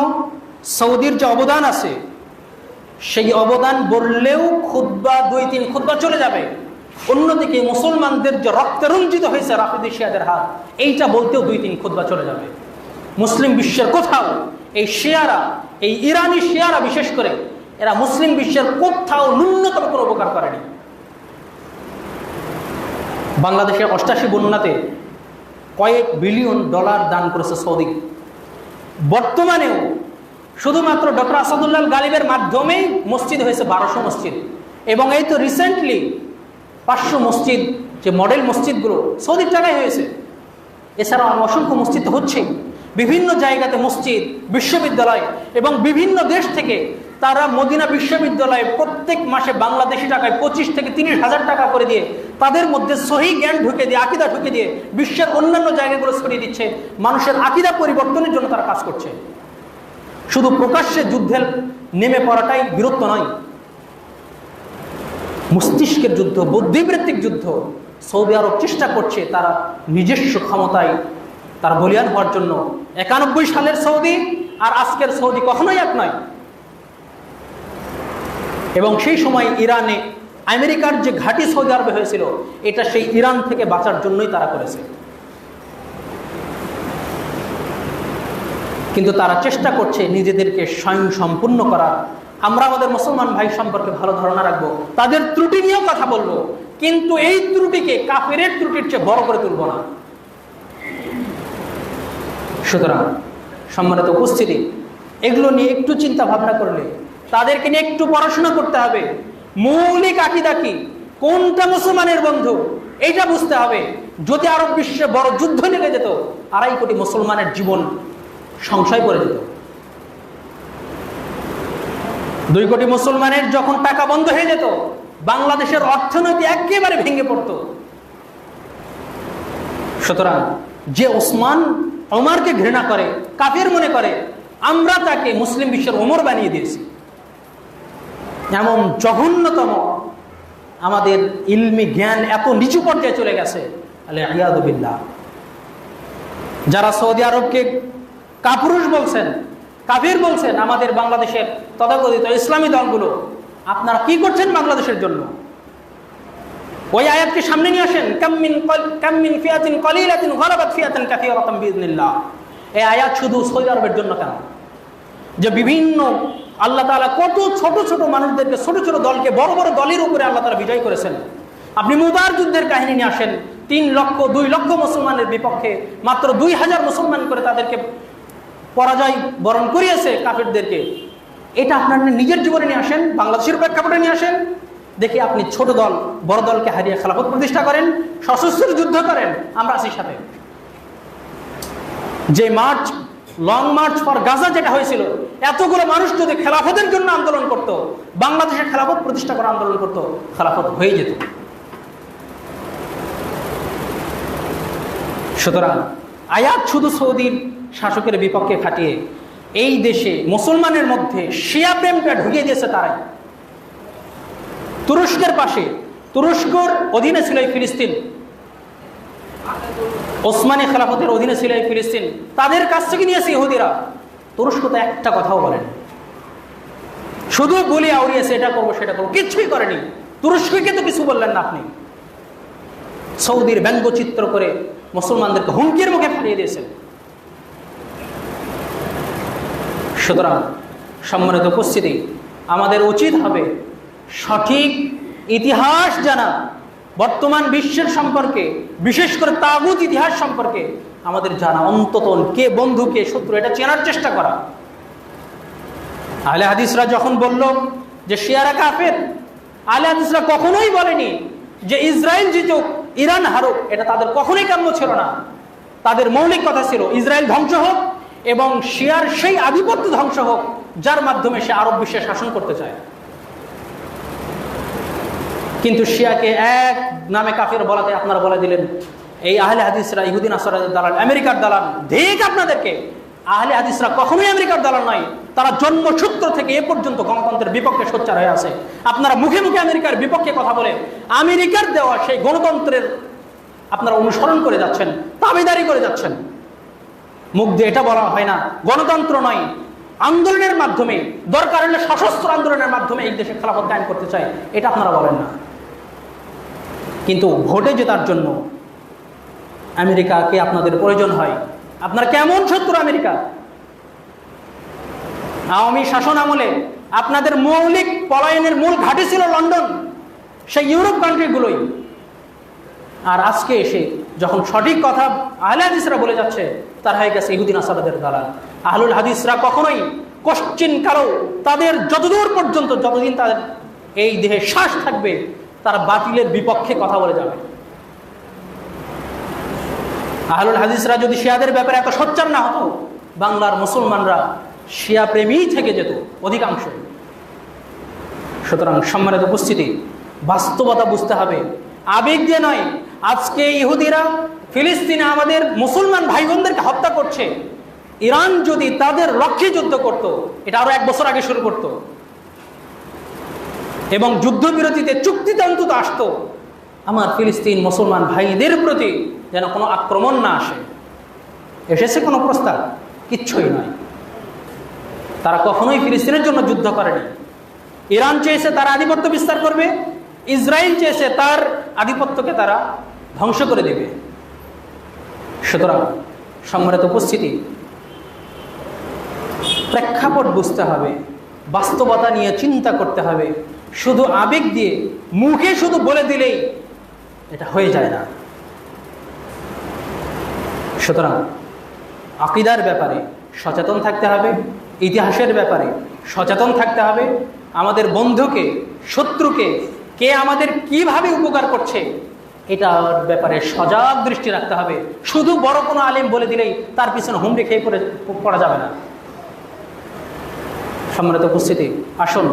Speaker 1: সৌদির যে অবদান আছে সেই অবদান বললেও খুতবা 2-3 খুতবা চলে যাবে। অন্যদিকে মুসলমানদের যে রক্তে রঞ্জিত হয়েছে রাফিদি শিয়াদের হাত, এইটা বলতেও 2-3 খুতবা চলে যাবে। মুসলিম বিশ্বের কোথাও এই শিয়ারা, এই ইরানি শিয়ারা বিশেষ করে, এরা মুসলিম বিশ্বের কোথাও ন্যূনতম কোনো উপকার করেনি। বাংলাদেশের 88 বন্যাতে কয়েক বিলিয়ন ডলার দান করেছে সৌদি। বর্তমানেও শুধুমাত্র ডক্টর আসাদুল্লাহ গালিবের মাধ্যমেই মসজিদ হয়েছে 1200 মসজিদ, এবং এই তো রিসেন্টলি 500 মসজিদ, যে মডেল মসজিদগুলো সৌদির টাকায় হয়েছে। এছাড়াও অসংখ্য মসজিদ হচ্ছে, বিভিন্ন জায়গাতে মসজিদ, বিশ্ববিদ্যালয়, এবং বিভিন্ন দেশ থেকে তারা মদিনা বিশ্ববিদ্যালয়ে প্রত্যেক মাসে বাংলাদেশি টাকায় 25 থেকে 30,000 টাকা করে দিয়ে তাদের মধ্যে সহি জ্ঞান ঢুকে দিয়ে, আকীদা ঢুকে দিয়ে বিশ্বের অন্যান্য জায়গাগুলো ছড়িয়ে দিচ্ছে। মানুষের আকীদা পরিবর্তনের জন্য তারা কাজ করছে। শুধু প্রকাশ্যে যুদ্ধে নেমে পড়াটাই বীরত্ব নয়, মস্তিষ্কের যুদ্ধ, বুদ্ধিবৃত্তিক যুদ্ধ সৌদি আরব চেষ্টা করছে তারা নিজস্ব ক্ষমতায় তার বলিয়ান হওয়ার জন্য। 91 সালের সৌদি আর আজকের সৌদি কখনোই এক নয়। এবং সেই সময় ইরানে আমেরিকার যে ঘাঁটি সৌদি আরবে হয়েছিল, এটা সেই ইরান থেকে বাঁচার জন্যই তারা করেছে। কিন্তু তারা চেষ্টা করছে নিজেদেরকে স্বয়ং সম্পূর্ণ করার। আমরা আমাদের মুসলমান ভাই সম্পর্কে ভালো ধারণা রাখবো, তাদের ত্রুটি নিয়েও কথা বলবো, কিন্তু এই ত্রুটিকে কাফেরের ত্রুটির চেয়ে বড় করে তুলব না। সুতরাং সম্মানিত উপস্থিতি, এগুলো নিয়ে একটু চিন্তা ভাবনা করলে, তাদেরকে নিয়ে একটু পড়াশোনা করতে হবে। মৌলিক আকীদা কি, কোনটা মুসলমানের বন্ধু, এইটা বুঝতে হবে। যদি আরব বিশ্বে বড় যুদ্ধ লেগে যেত, 2.5 কোটি মুসলমানের জীবন সংশয় পড়ে যেত। 2 কোটি মুসলমানের যখন টাকা বন্ধ হয়ে যেত, বাংলাদেশের অর্থনীতি একেবারে ভেঙে পড়ত। সুতরাং যে ওসমান ওমরকে ঘৃণা করে, কাফের মনে করে, আমরা তাকে মুসলিম বিশ্বের ওমর বানিয়ে দিয়েছি। এমন জঘন্যতম আমাদের ইলমি জ্ঞান এত নিচু পর্যায়ে চলে গেছে, আল্লাহ ইয়াযু বিল্লাহ। যারা সৌদি আরবকে কাপুরুষ বলছেন, কাফির বলছেন, আমাদের বাংলাদেশের তথাকথিত ইসলামী দলগুলো, আপনারা কি করছেন বাংলাদেশের জন্য? ওই আয়াতকে সামনে নিয়ে আসেন, কাম মিন ফিয়াতিন কলিলাতিন গালাবাত ফিয়াতান কাসীরাতান বিইذনিল্লাহ। এই আয়াত শুধু সৌদি আরবের জন্য কেন? যে বিভিন্ন আল্লাহ তাআলা কত ছোট ছোট মানুষদেরকে, ছোট ছোট দলকে বড় বড় দলের উপরে আল্লাহ তাআলা বিজয় করেছেন। আপনি মুদার যুদ্ধের কাহিনী নিয়ে আসেন, 3 লক্ষ 2 লক্ষ মুসলমানের বিপক্ষে মাত্র 2000 মুসলমান করে তাদেরকে পরাজয় বরণ করিয়েছে কাফেরদেরকে। এটা আপনার নিজের জীবনে নিয়ে আসেন, বাংলাদেশের প্রেক্ষাপটে নিয়ে আসেন, দেখি আপনি ছোট দল বড় দলকে হারিয়ে খেলাফত প্রতিষ্ঠা করেন, সশস্ত্র যুদ্ধ করেন, আমরা আছি সাথে। যে March, long March for Gaza যেটা হয়েছিল, এতগুলো মানুষ যদি খেলাফতের জন্য আন্দোলন করত, বাংলাদেশের খেলাফত প্রতিষ্ঠা করার আন্দোলন করত, খেলাফত হয়ে যেত। সুতরাং আয়াত শুধু সৌদির শাসকের বিপক্ষে খাটিয়ে এই দেশে মুসলমানের মধ্যে শিয়া প্রেমটা ঢুকিয়ে দিয়েছে তারাই। তুরস্কের পাশে, তুরস্কর অধীনে ছিল এই ফিলিস্তিন, ওসমানী খেলাফতের অধীনে ছিল এই ফিলিস্তিন, তাদের কাছ থেকে নিয়েছে ইহুদিরা। তুরস্ক তো একটা কথাও বলেন, শুধু বলি আউড়িয়েছে এটা করবো সেটা করবো, কিচ্ছুই করেনি। তুরস্ককে তো কিছু বললেন না আপনি। সৌদির ব্যঙ্গচিত্র করে মুসলমানদেরকে হুমকির মুখে ফেলিয়ে দিয়েছেন। সুতরাং সম্মানিত উপস্থিতি, আমাদের উচিত হবে সঠিক ইতিহাস জানা, বর্তমান বিশ্বের সম্পর্কে, বিশেষ করে তাগুত ইতিহাস সম্পর্কে আমাদের জানা, অন্তত কে বন্ধু কে শত্রু এটা চেনার চেষ্টা করা। আহলে হাদিসরা যখন বলল যে শিয়ারা কাফের, আহলে হাদিসরা কখনোই বলেনি যে ইসরায়েল জিতুক, ইরান হারুক। এটা তাদের কখনোই কাম্য ছিল না। তাদের মৌলিক কথা ছিল ইসরায়েল ধ্বংস হোক এবং শিয়ার সেই আধিপত্য ধ্বংস হোক যার মাধ্যমে সে আরব বিশ্বে শাসন করতে চায়। কিন্তু শিয়াকে এক নামে কাফের বলাতে আপনারা বলে দিলেন এই আহলে হাদিসরা ইহুদি নাসারাদের দালাল, আমেরিকার দালাল। ঠিক আপনাদেরকে, আহলে হাদিসরা কখনোই আমেরিকার দালাল নয়। তারা জন্মসূত্র থেকে এ পর্যন্ত গণতন্ত্রের বিপক্ষে সোচ্চার হয়ে আছে। আপনারা মুখে মুখে আমেরিকার বিপক্ষে কথা বলে আমেরিকার দেওয়া সেই গণতন্ত্রের আপনারা অনুসরণ করে যাচ্ছেন, দাবিদারি করে যাচ্ছেন। মুখ দিয়ে এটা বলা হয় না গণতন্ত্র নয়, আন্দোলনের মাধ্যমে, দরকার হলে সশস্ত্র আন্দোলনের মাধ্যমে এই দেশে খেলাফত কায়েম করতে চায়, এটা আপনারা বলেন না। কিন্তু ভোটে জেতার জন্য আমেরিকাকে আপনাদের প্রয়োজন হয়। আপনারা কেমন শত্রু আমেরিকা? আওয়ামী শাসন আমলে আপনাদের মৌলিক পলায়নের মূল ঘাঁটি ছিল লন্ডন, সেই ইউরোপ কান্ট্রিগুলোই। আর আজকে এসে যখন সঠিক কথা আহলে হাদিসরা বলে যাচ্ছে, তার হয়ে গেছে ইহুদি নাসারাদের দালাল। আহলুল হাদিসরা কখনোই কোশ্চিন কারো তাদের যতদূর পর্যন্ত, যতদিন তাদের এই দেহে শ্বাস থাকবে, তারা বাতিলের বিপক্ষে কথা বলে যাবে। আহলুল হাদিসরা যদি শিয়াদের ব্যাপারে এত সোচ্চার না হতো, বাংলার মুসলমানরা শিয়া প্রেমী থেকে যেত অধিকাংশ। সুতরাং সম্মানিত উপস্থিতি, বাস্তবতা বুঝতে হবে, আবেগ দিয়ে নয়। আজকে ইহুদিরা ফিলিস্তিনে আমাদের মুসলমান ভাই বোনদেরকে হত্যা করছে। ইরান যদি তাদের লক্ষ্যে যুদ্ধ করত, এটা আরো 1 বছর আগে শুরু করত এবং যুদ্ধবিরতিতে চুক্তিতে অন্তত আসতো, আমার ফিলিস্তিন মুসলমান ভাইদের প্রতি যেন কোনো আক্রমণ না আসে। এসেছে কোনো প্রস্তাব? কিচ্ছুই নয়। তারা কখনোই ফিলিস্তিনের জন্য যুদ্ধ করেনি। ইরান চেয়েছে তারা আধিপত্য বিস্তার করবে, ইসরায়েল চেয়েছে তার আধিপত্যকে তারা ধ্বংস করে দেবে। সুতরাং সম্মানিত উপস্থিতি, প্রেক্ষাপট বুঝতে হবে, বাস্তবতা নিয়ে চিন্তা করতে হবে। শুধু আবেগ দিয়ে মুখে শুধু বলে দিলেই এটা হয়ে যায় না। সুতরাং আকীদার ব্যাপারে সচেতন থাকতে হবে, ইতিহাসের ব্যাপারে সচেতন থাকতে হবে। আমাদের বন্ধুকে, শত্রুকে কে আমাদের কিভাবে উপকার করছে এটার ব্যাপারে সজাগ দৃষ্টি রাখতে হবে। শুধু বড় কোনো আলেম বলে দিলেই তার পিছনে হুমড়ি খেয়ে পড়া যাবে না। সম্মানিত উপস্থিতি, আসুন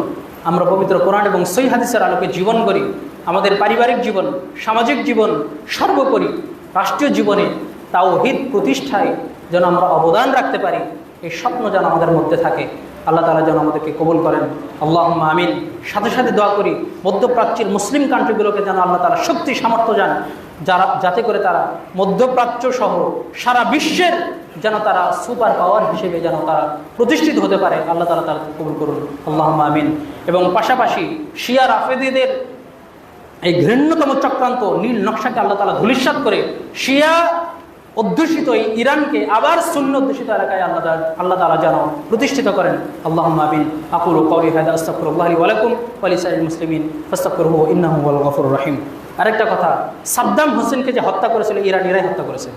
Speaker 1: আমরা পবিত্র কোরআন এবং সহিহ হাদিসের আলোকে জীবন করি। আমাদের পারিবারিক জীবন, সামাজিক জীবন, সর্বোপরি রাষ্ট্রীয় জীবনে তাওহীদ প্রতিষ্ঠায় যেন আমরা অবদান রাখতে পারি, এই স্বপ্ন যেন আমাদের মধ্যে থাকে। আল্লাহ তাআলা যেন আমাদেরকে কবুল করেন। আল্লাহুম্মা আমিন। সাথে সাথে দোয়া করি মধ্যপ্রাচ্যের মুসলিম কান্ট্রিগুলোকে যেন আল্লাহ তাআলা শক্তি সামর্থ্য যান, যাতে করে তারা মধ্যপ্রাচ্য সহ সারা বিশ্বের যেন তারা সুপার পাওয়ার হিসেবে যেন তারা প্রতিষ্ঠিত হতে পারে। আল্লাহ তাআলা তারা কবুল করুন। আল্লাহুম্মা আমিন। এবং পাশাপাশি শিয়া রাফেদীদের এই ঘৃণ্যতম চক্রান্ত নীল নকশাকে আল্লাহ তাআলা ধূলিসাৎ করে শিয়া অধ্যুষিত এই ইরানকে আবার সুন্নি অধ্যুষিত এলাকায় আল্লাহ তাআলা যেন প্রতিষ্ঠিত করেন। আল্লাহুম্মা আমিন। আকুলু কওলি হাযা আস্তাগফিরুল্লাহ লি ওয়া লাকুম ওয়া লিসাইরিল মুসলিমিন ফাস্তাগফিরুহু ইন্নাহু হুয়াল গফুরুর রহিম। আরেকটা কথা, সাদ্দাম হোসেনকে যে হত্যা করেছিল ইরানিরাই হত্যা করেছে,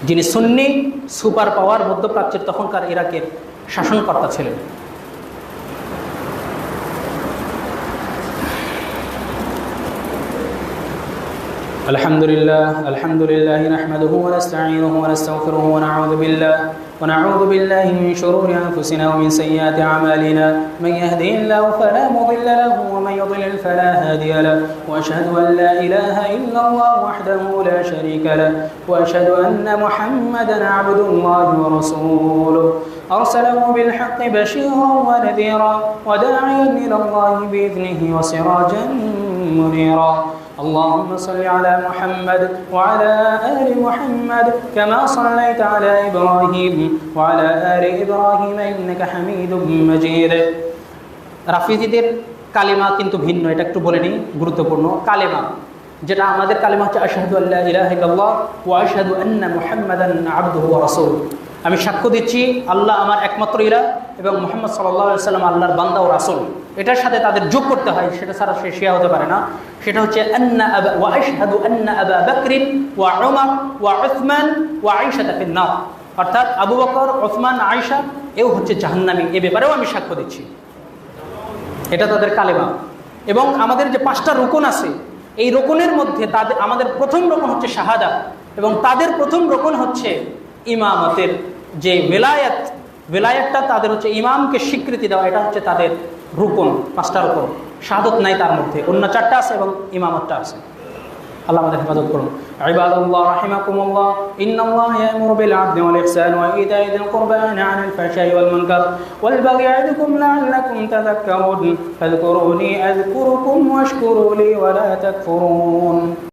Speaker 1: যিনি সুন্নি সুপার পাওয়ার মধ্যপ্রাচ্যের তখনকার ইরাকের শাসনকর্তা ছিলেন। الحمد لله نحمده ونستعينه ونستغفره ونعوذ بالله من شرور أنفسنا ومن سيئات أعمالنا. من يهده الله فلا مضل له ومن يضلل فلا هادي له. وأشهد أن لا إله إلا الله وحده لا شريك له. وأشهد أن محمدا عبد الله ورسوله أرسله بالحق بشيرا ونذيرا وداعيا إلى الله بإذنه وسراجا منيرا. اللهم صل على محمد وعلى آل محمد كما صليت على إبراهيم وعلى آل إبراهيم إنك حميد مجيد. রাফিজিদের কালেমা কিন্তু ভিন্ন, এটা একটু বলে নিই, গুরুত্বপূর্ণ কালেমা। যেটা আমাদের কালেমা হচ্ছে আশহাদু আল্লা ইলাহা ইল্লাল্লাহ ওয়া আশহাদু আন্না মুহাম্মাদান আবদুহু ওয়া রাসূলুহু। আমি সাক্ষ্য দিচ্ছি আল্লাহ আমার একমাত্র ইলাহ এবং মুহাম্মদ সাল্লাল্লাহু আলাইহি ওয়াসাল্লাম আল্লাহর বান্দা ও রাসূল। এটার সাথে তাদের যোগ করতে হয়, সেটা ছাড়া সে শিয়া হতে পারে না। সেটা হচ্ছে ওয়া আশহাদু আন্না আবা বকর ওয়া উমর ওয়া উসমান ওয়া আয়েশা ফিন নার। অর্থাৎ আবু বকর, ওসমান, আয়েশা এও হচ্ছে জাহান্নামী, এ ব্যাপারেও আমি সাক্ষ্য দিচ্ছি। এটা তাদের কালেমা। এবং আমাদের যে 5টা রুকন আছে, এই রুকনের মধ্যে আমাদের প্রথম রুকন হচ্ছে শাহাদাত, এবং তাদের প্রথম রুকন হচ্ছে ইমামতের যে বেলায়েতটা তাদের হচ্ছে ইমামকে স্বীকৃতি দেওয়া, এটা হচ্ছে তাদের রুকন, 5টা রুকন। শাহাদত নাই তার মধ্যে, অন্য 4টা আছে এবং ইমামতটা আছে। আল্লাহ আমাদের হেফাজত করুন। ইবাদাল্লাহ রাহিমাকুমুল্লাহ, ইন্নাল্লাহা ইয়া'মুরু বিল 'আদলি ওয়াল ইহসানি ওয়া ইতা'i যিল কুরবা ওয়া ইয়ানহা 'আনিল ফাহশা'i ওয়াল মুনকার ওয়াল বাগyi ইয়া'iদুকুম লা'আল্লাকুম তাযাক্কারুন ফাযকুরুনি আযকুরুকুম ওয়াশকুরু লি ওয়া লা তাকফুরুন।